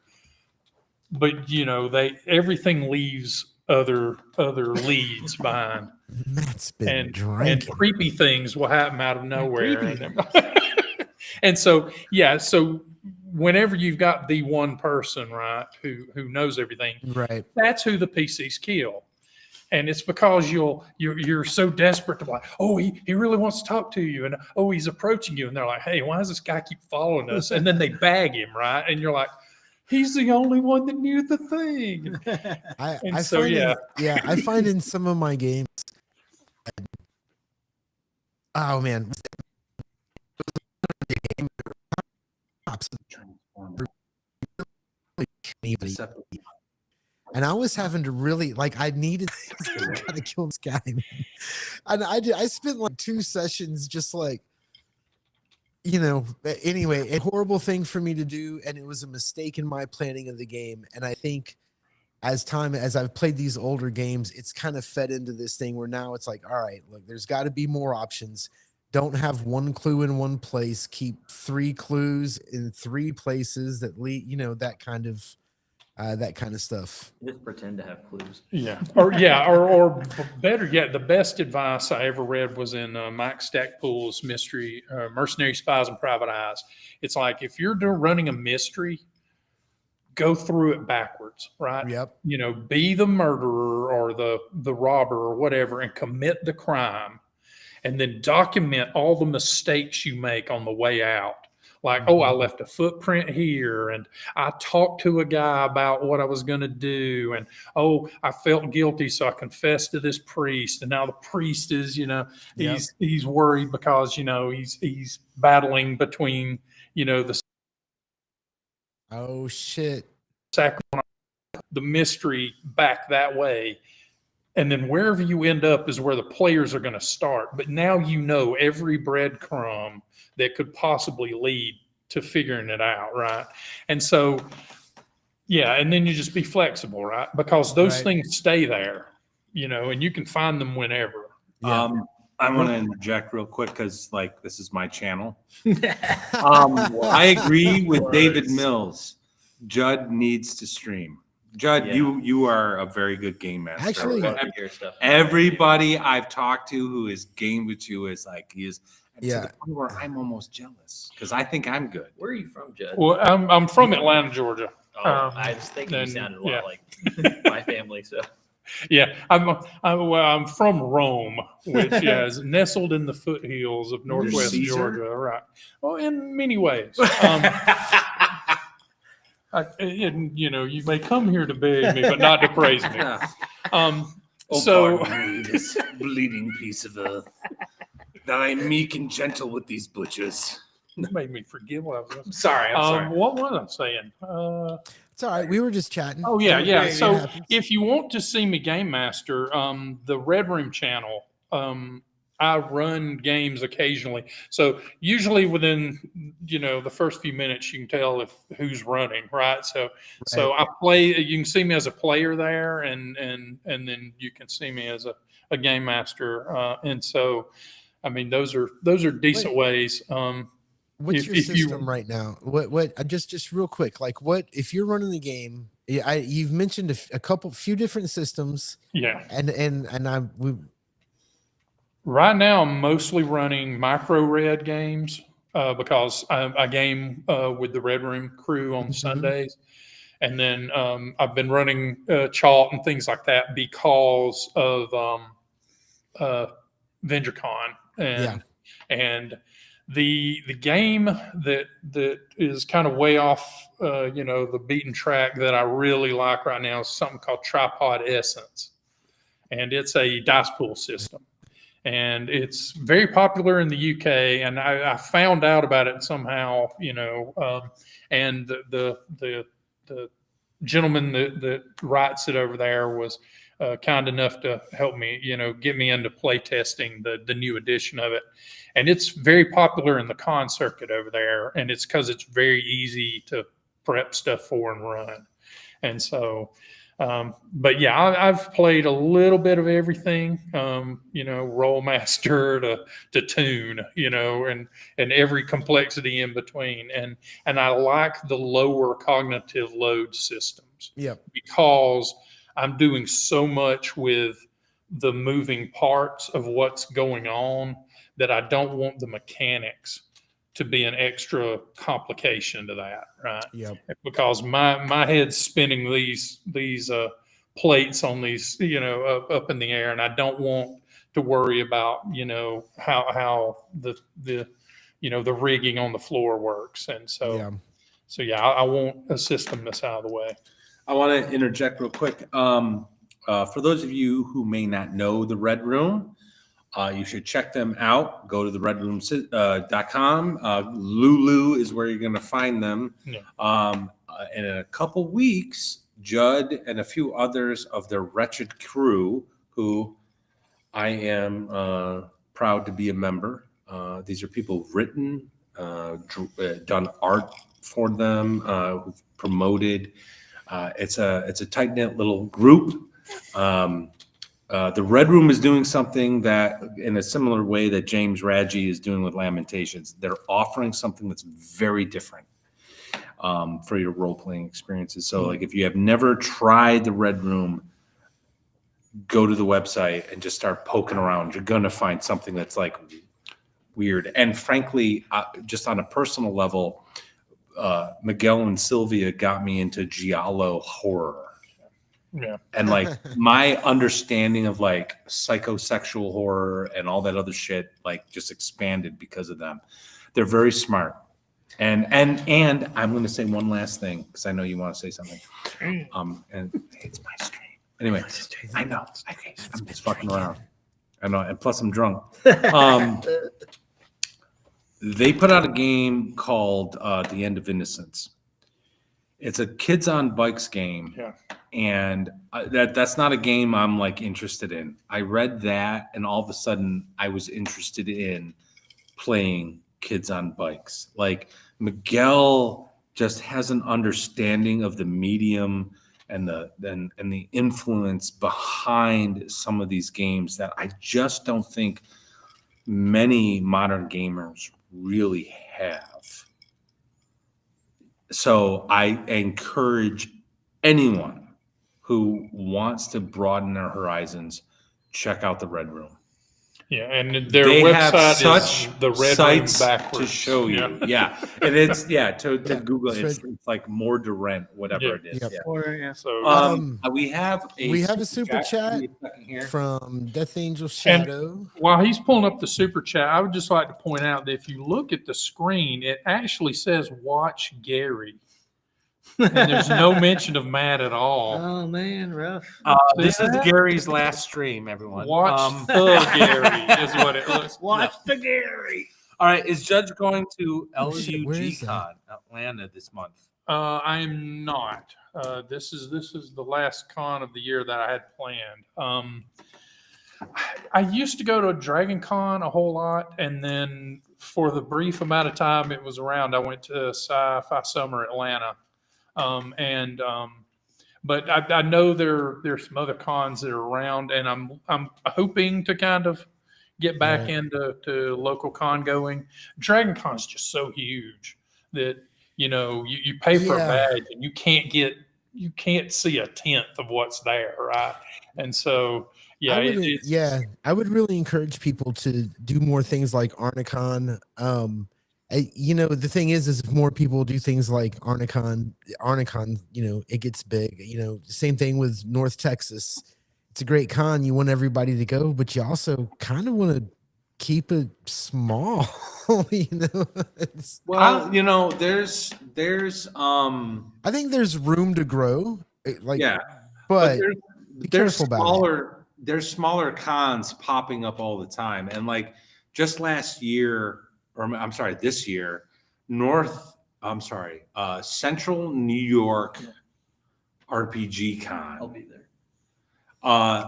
But everything leaves other leads behind. Matt's been And drinking. creepy things will happen out of nowhere. Creepy. And so whenever you've got the one person, right, who knows everything, Right. that's who the PCs kill. And it's because you're so desperate to be like, oh, he really wants to talk to you, and oh, he's approaching you, and they're like, hey, why does this guy keep following us? And then they bag him, right? And you're like, he's the only one that knew the thing. I find in some of my games, oh man, and I was having to really I needed to kill this guy, man. And I spent like 2 sessions just anyway, a horrible thing for me to do, and it was a mistake in my planning of the game. And I think as I've played these older games, it's kind of fed into this thing where now it's like, all right, look, there's got to be more options. Don't have one clue in one place. Keep 3 clues in 3 places that lead, that kind of stuff. Just pretend to have clues. Yeah. Or better yet, the best advice I ever read was in Mike Stackpool's mystery, Mercenary Spies and Private Eyes. It's like, if you're running a mystery, go through it backwards, right? Yep. Be the murderer or the robber or whatever, and commit the crime, and then document all the mistakes you make on the way out. Like, oh, I left a footprint here, and I talked to a guy about what I was going to do, and oh, I felt guilty, so I confessed to this priest, and now the priest is, he's worried because he's battling between the Oh shit. sacrament, the mystery back that way. And then wherever you end up is where the players are going to start. But now every breadcrumb that could possibly lead to figuring it out, right? And so, and then you just be flexible, right? Because those things stay there, and you can find them whenever. Yeah. I want to interject real quick because, this is my channel. I agree with David Mills. Judd needs to stream. Judd, you are a very good game master. Actually, everybody I've talked to who has gamed with you is he is. Yeah. To the point where I'm almost jealous because I think I'm good. Where are you from, Judd? Well, I'm from Atlanta, Georgia. I was thinking you sounded a lot like my family. So yeah, I'm from Rome, which is nestled in the foothills of Northwest Georgia, right? Well, in many ways. You may come here to beg me, but not to praise me. This bleeding piece of earth. That I'm meek and gentle with these butchers. That made me forget what I was going to say. Sorry, I'm sorry. What was I saying? It's all right. We were just chatting. Oh, yeah. It So happens. if you want to see me Game Master, the Red Room channel, I run games occasionally. So usually within, the first few minutes, you can tell who's running, right? So I play, you can see me as a player there, and then you can see me as a game master. And so, I mean, those are decent ways. What's your system right now? What just real quick, what if you're running the game? You've mentioned a few different systems. Yeah. Right now, I'm mostly running micro red games because I game with the Red Room crew on Sundays. And then I've been running Chalt and things like that because of VentureCon. And The game that is kind of way off, the beaten track that I really like right now is something called Tripod Essence, and it's a dice pool system, and it's very popular in the UK. And I found out about it somehow, and the gentleman that writes it over there was kind enough to help me, get me into play testing the new edition of it. And it's very popular in the con circuit over there. And it's because it's very easy to prep stuff for and run. And so, but yeah, I've played a little bit of everything, roll master to tune, and every complexity in between. And I like the lower cognitive load systems. Yeah. Because I'm doing so much with the moving parts of what's going on that I don't want the mechanics to be an extra complication to that, right? Yep. Because my head's spinning these plates on these, up in the air, and I don't want to worry about, how the rigging on the floor works. And so, Yeah. I want a system that's out of the way. I want to interject real quick. For those of you who may not know the Red Room, you should check them out. Go to theredroom.com. Lulu is where you're going to find them. Yeah. And in a couple weeks, Judd and a few others of their wretched crew, who I am proud to be a member. These are people who've written, done art for them, who've promoted. It's a tight-knit little group. The Red Room is doing something that, in a similar way that James Radji is doing with Lamentations. They're offering something that's very different for your role-playing experiences. So, like, if you have never tried the Red Room, go to the website and just start poking around. You're going to find something that's, like, weird. And frankly, just on a personal level, Miguel and Sylvia got me into giallo horror. Yeah. And like my understanding of like psychosexual horror and all that other shit like just expanded because of them. They're very smart. And I'm going to say one last thing because I know you want to say something. And it's my stream. Anyway, I know. I'm just fucking around. I know. And plus I'm drunk. They put out a game called The End of Innocence. It's a kids on bikes game. Yeah. And that's not a game I'm like interested in. I read that and all of a sudden I was interested in playing kids on bikes. Like Miguel just has an understanding of the medium and the influence behind some of these games that I just don't think many modern gamers really have. So I encourage anyone who wants to broaden their horizons, check out the Red Room. Yeah, and their They have website such is the Red Room sites backwards. to show you. Yeah. Yeah. And it's to Google it's it's like more Durant, whatever it is. Yep. Yeah. Or, yeah. So We have a super chat Give me a second here. from Death Angel Shadow. while he's pulling up the super chat, I would just like to point out that if you look at the screen, it actually says "Watch Gary," and there's no mention of Matt at all. Oh man, rough. This is Gary's last stream, everyone. Watch the Gary is what it looks. Watch the Gary. All right, is Judge going to Oh, shit, where is that? LUG-Con Atlanta this month? I am not. This is the last con of the year that I had planned. I used to go to Dragon Con a whole lot, and then for the brief amount of time it was around, I went to Sci-Fi Summer Atlanta. But I know there's some other cons that are around, and I'm hoping to kind of get back Right. into local con going. Dragon Con is just so huge that you pay for a Yeah. badge and you can't see a tenth of what's there, right? And so I would really encourage people to do more things like Arnecon. The thing is if more people do things like Arnecon, it gets big. Same thing with North Texas. It's a great con. You want everybody to go, but you also kind of want to keep it small. It's, Well, there's I think there's room to grow. Like, yeah, but there's, be there's careful about it. smaller cons popping up all the time. And like just last year, or I'm sorry, this year, Central New York RPG Con. I'll be there.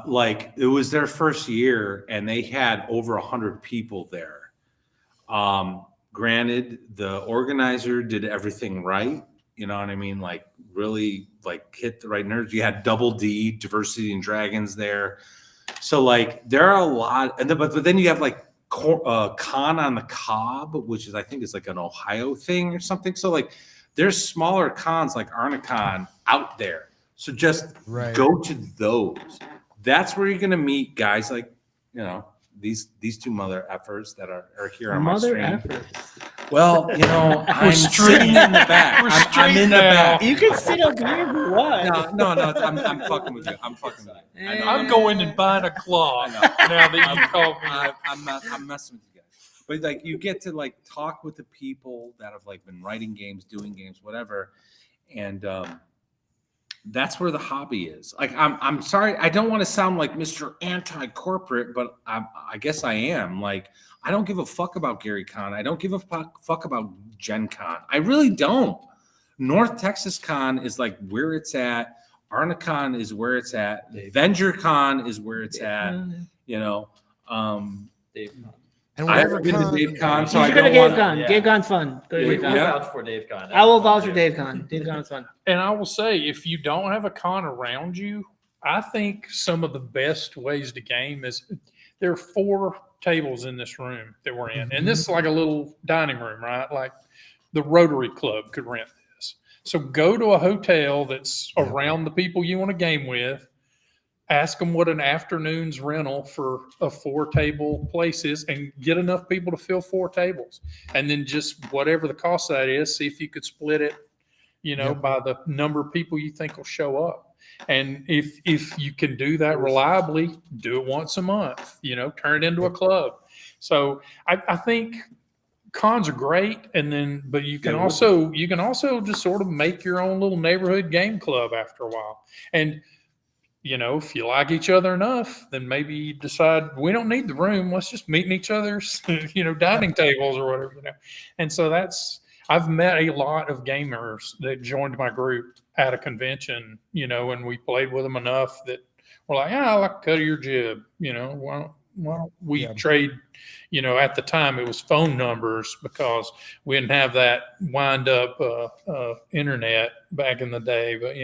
Like it was their first year and they had over 100 people there. Granted, the organizer did everything right. You know what I mean? Like really like hit the right nerves. You had Double D, Diversity and Dragons there. So like there are a lot, but then you have like Con on the Cob, which is I think is like an Ohio thing or something. So like there's smaller cons like Arnecon out there. So just go to those. That's where you're gonna meet guys like these two mother effers that are here on my stream. Well, I'm sitting in the back. I'm in the back. You can sit up here if you want. No. I'm fucking with you. I'm fucking with you. I know. I'm going and buying a claw I know. now that you called me. I'm messing with you guys. But like you get to like talk with the people that have like been writing games, doing games, whatever, and that's where the hobby is. Like I'm sorry, I don't want to sound like Mr. Anti-corporate, but I guess I am. Like I don't give a fuck about Gary Con. I don't give a fuck about Gen Con. I really don't. North Texas Con is like where it's at. Arnecon is where it's at. Avenger Con is where it's at. Dave. And I whatever haven't been to con, Dave Con, You so I should go to don't Dave want. Con. Yeah. Dave Con's fun. Go to Dave I'll Con. vouch for Dave Con. I will vouch for Dave Con. Dave Con's fun. And I will say, if you don't have a con around you, I think some of the best ways to game is there are 4 tables in this room that we're in. And this is like a little dining room, right? Like the Rotary Club could rent this. So go to a hotel that's around the people you want to game with. Ask them what an afternoon's rental for a 4-table place is and get enough people to fill 4 tables. And then just whatever the cost of that is, see if you could split it, by the number of people you think will show up. And if you can do that reliably, do it once a month, turn it into a club. So I think cons are great. But you can also just sort of make your own little neighborhood game club after a while. And if you like each other enough, then maybe you decide we don't need the room. Let's just meet in each other's, dining tables or whatever, And so I've met a lot of gamers that joined my group at a convention, and we played with them enough that we're like, I like to cut your jib, why don't we trade, at the time it was phone numbers because we didn't have that wind up internet back in the day. But,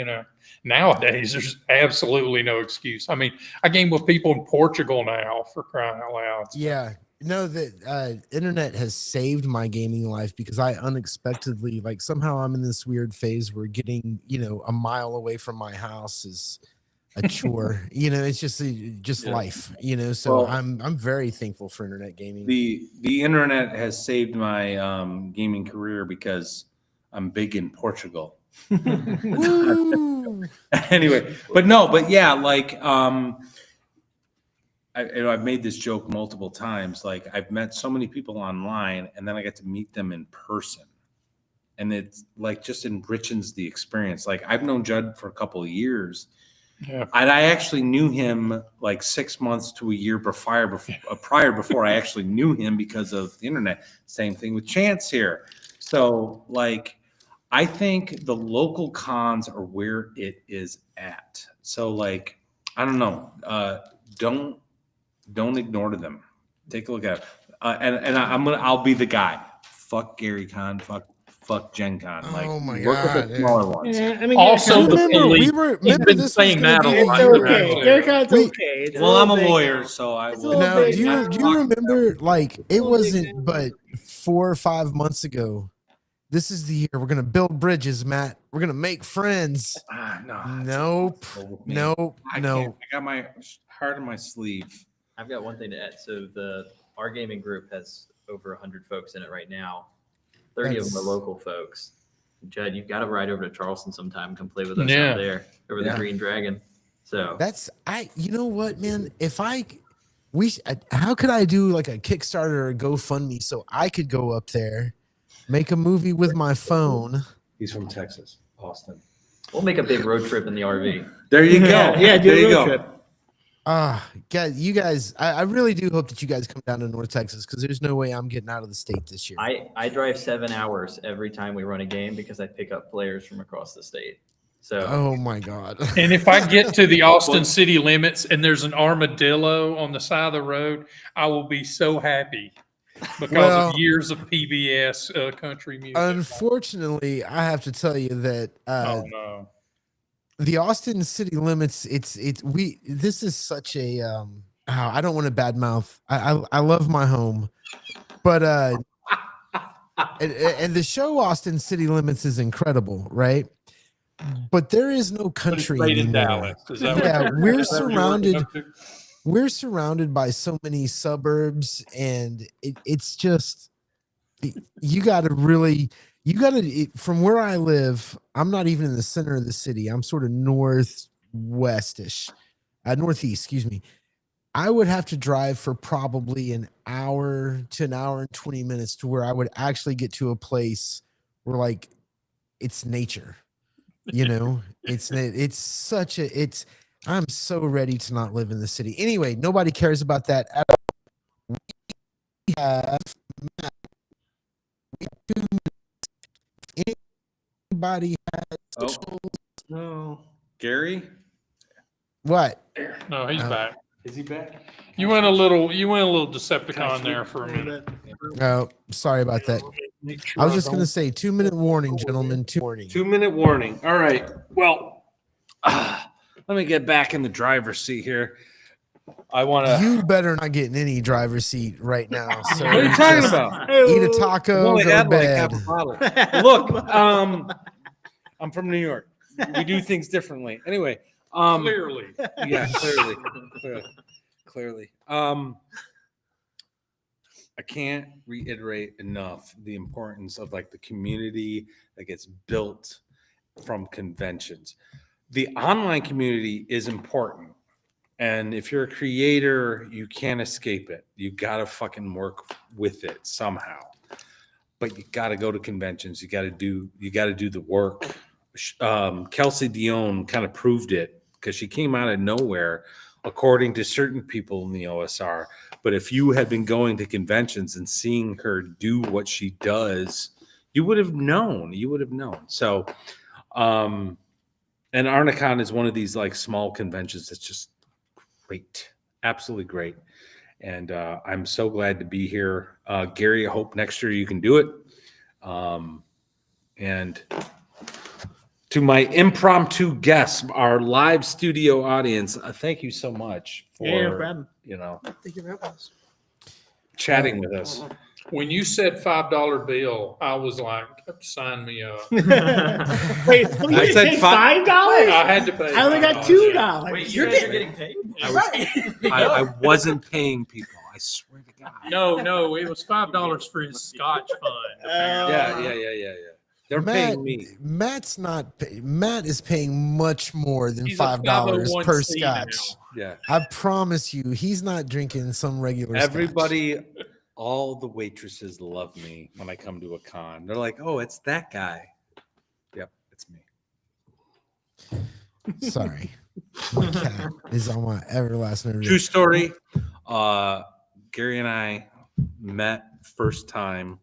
nowadays there's absolutely no excuse. I mean, I game with people in Portugal now, for crying out loud. So. Yeah. No, the internet has saved my gaming life because I unexpectedly, like somehow I'm in this weird phase where getting, a mile away from my house is a chore. It's just life, so Well, I'm very thankful for internet gaming. The internet has saved my gaming career because I'm big in Portugal. Anyway, but yeah, like I've made this joke multiple times. Like I've met so many people online, and then I get to meet them in person, and it's like just enriches the experience. Like I've known Judd for a couple of years. Yeah. And I actually knew him like 6 months to a year prior before I actually knew him because of the internet. Same thing with Chance here. So like, I think the local cons are where it is at. So like, I don't know. Don't ignore them. Take a look at it. And I'll be the guy. Fuck Gary Con. Fuck Gen Con. Like, Oh my work God, with the smaller ones. Yeah, I mean, Also, Gary the Con- police. Remember been this was saying gonna that a be- it's lot. okay. Gary Con's Wait. okay. It's a Well, I'm a little big lawyer, now. so I It's a will. little Now, big do now. you remember, like, it Little big wasn't now. but 4 or 5 months ago, this is the year we're going to build bridges, Matt. We're going to make friends. No. Nope. Nope. I No. can't. I got my heart on my sleeve. I've got one thing to add. So our gaming group has over 100 folks in it right now. 30 of them are That's- local folks. Judd, you've got to ride over to Charleston sometime. Come play with us Yeah. out there over the Yeah. Green Dragon. So You know what, man? how could I do like a Kickstarter or a GoFundMe so I could go up there, make a movie with my phone? He's from Texas, Austin. We'll make a big road trip in the RV. There you go. Yeah, do there a you road go. trip. Guys, you guys, I really do hope that you guys come down to North Texas because there's no way I'm getting out of the state this year. I drive 7 hours every time we run a game because I pick up players from across the state. So Oh my God. And if I get to the Austin city limits and there's an armadillo on the side of the road, I will be so happy because Well, of years of PBS country music. Unfortunately, I have to tell you that Oh no. the Austin city limits, this is such a I don't want to badmouth. I love my home, but and the show Austin City Limits is incredible, right? But there is no But it's country great in anymore. Dallas. Is that what Yeah, you're- we're is that what you're surrounded. working up to? We're surrounded by so many suburbs, and it's just you got to from where I live. I'm not even in the center of the city. I'm sort of northwestish, northeast. Excuse me. I would have to drive for probably an hour to an hour and 20 minutes to where I would actually get to a place where like it's nature. You know, I'm so ready to not live in the city. Anyway, nobody cares about that at all. We have anybody has Oh. No. Gary? what? No, he's back. Is he back? You went a little Decepticon there for a minute. Oh, sorry about that. I was just gonna say 2-minute warning, gentlemen. 2-minute warning. All right. Well, let me get back in the driver's seat here. I want to. You better not get in any driver's seat right now. So What are you talking about? eat a I've taco, only go to had like bed. half a bottle. Look, I'm from New York. We do things differently. Anyway, Clearly. yeah, clearly. I can't reiterate enough the importance of like the community that gets built from conventions. The online community is important. And if you're a creator, you can't escape it. You got to fucking work with it somehow. But you got to go to conventions. You got to do the work. Kelsey Dion kind of proved it because she came out of nowhere, according to certain people in the OSR. But if you had been going to conventions and seeing her do what she does, you would have known. So, and Arnecon is one of these like small conventions that's just great, absolutely great. And I'm so glad to be here. Gary, I hope next year you can do it. And to my impromptu guests, our live studio audience, thank you so much for Thank you very much. chatting with us. When you said $5 bill, I was like, sign me up. Wait, so you I didn't said pay five- $5? I had to pay. I only got $5, $2. Wait, You're you guys are getting paid? I wasn't paying people. I swear to God. No, it was $5 for his Scotch fund. Yeah. They're paying me. Matt is paying much more than He's a $5 per 501c now. scotch. Yeah. I promise you, he's not drinking some regular scotch. Everybody, all the waitresses love me when I come to a con. They're like, "Oh, it's that guy." Yep, it's me. Sorry. My cat is on my everlasting nerve. True story. Gary and I met first time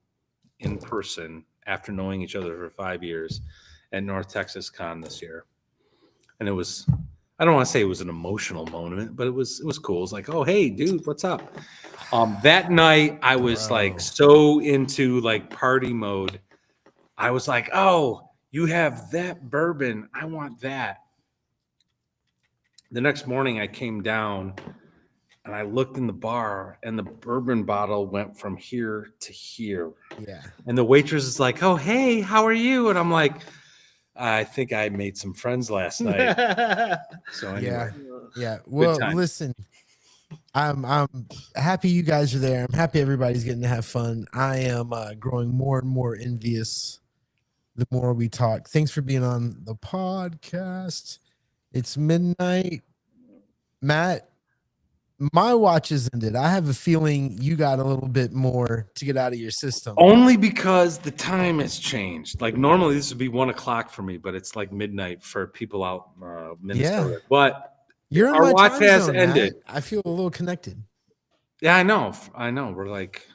in person after knowing each other for 5 years at North Texas Con this year. And it was, I don't want to say it was an emotional moment, but it was cool. It was like, oh, hey, dude, what's up? That night I was like so into like party mode. I was like, oh, you have that bourbon. I want that. The next morning I came down and I looked in the bar and the bourbon bottle went from here to here. Yeah. And the waitress is like, oh, hey, how are you? And I'm like, I think I made some friends last night. So anyway, Yeah. Well, time. listen, I'm happy you guys are there. I'm happy everybody's getting to have fun. I am growing more and more envious the more we talk. Thanks for being on the podcast. It's midnight. Matt, my watch is ended. I have a feeling you got a little bit more to get out of your system. Only because the time has changed. Like normally this would be 1 o'clock for me, but it's like midnight for people out Minnesota. Yeah. But You're in our my watch time has zone, ended. Matt. I feel a little connected. Yeah, I know. We're like,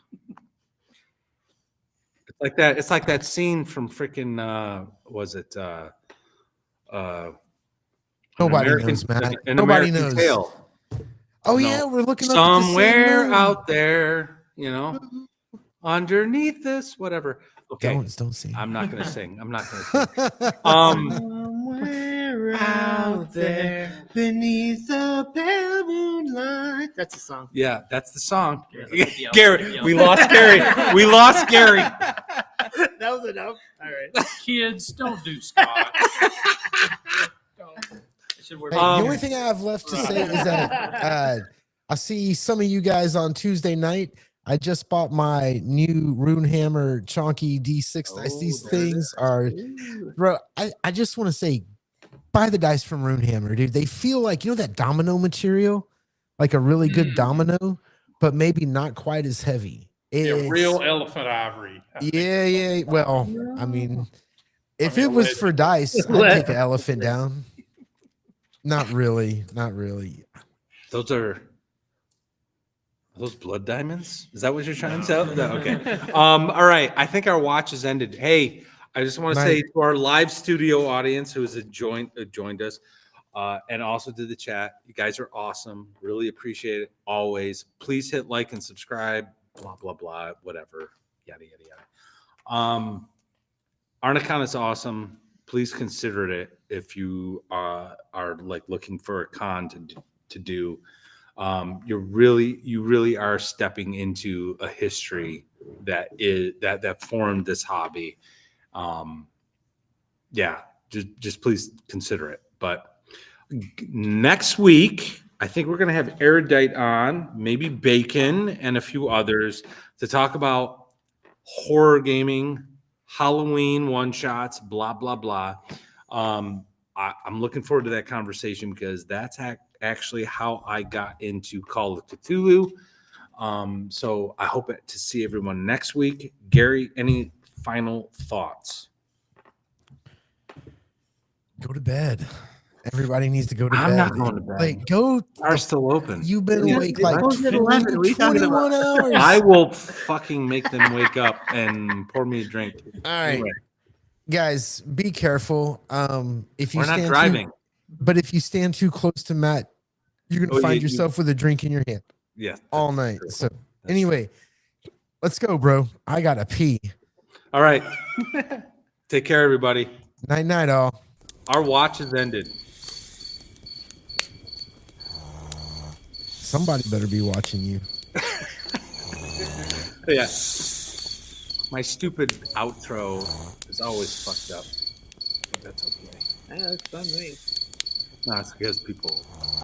it's like that. It's like that scene from freaking. Was it? Nobody knows, Matt. An Nobody American knows. Tale. Oh No. yeah, we're looking up at the same Somewhere moon. out there, underneath this, whatever. Okay, Don't sing. I'm not gonna sing. I'm not gonna sing. Somewhere out there beneath the pale moonlight. That's the song. Yeah, that's the song. Yeah. Gary, we lost Gary. We lost Gary. That was enough. All right. Kids, don't do Scott. Hey, the only thing I have left to say is that I see some of you guys on Tuesday night. I just bought my new Runehammer Chonky D6 dice. These things are, bro. I just want to say, buy the dice from Runehammer, dude. They feel like, that domino material, like a really good domino, but maybe not quite as heavy. Yeah, real elephant ivory. I think. Yeah. Well, I mean, if I mean, it was allegedly. for dice, I'd take an elephant down. Not really. Those are those blood diamonds? Is that what you're trying to tell? No, okay. All right. I think our watch has ended. Hey, I just want to say to our live studio audience who has joined us, and also to the chat, you guys are awesome. Really appreciate it always. Please hit like and subscribe. Blah blah blah. Whatever. Yada yada yada. Arnecon is awesome. Please consider it if you are like looking for a con to do. You really are stepping into a history that formed this hobby. Just please consider it. But next week, I think we're going to have Erudite on, maybe Bacon and a few others to talk about horror gaming, Halloween one-shots, blah, blah, blah. I'm looking forward to that conversation because that's actually how I got into Call of Cthulhu. So I hope to see everyone next week. Gary, any final thoughts? Go to bed. Everybody needs to go to bed. I'm not going to bed. Like, go. Are still open. You've been awake like closed at 11. What are you talking 21 hours. I will fucking make them wake up and pour me a drink. All right. Anyway, Guys, be careful. If you we're not stand driving. but if you stand too close to Matt, you're gonna find yourself with a drink in your hand Yeah. all night. true. So anyway, let's go, bro. I gotta pee. All right. Take care, everybody. Night, all. Our watch has ended. Somebody better be watching you. Yeah. My stupid outro is always fucked up. But that's okay. Yeah, that's fun, right? No, it's because people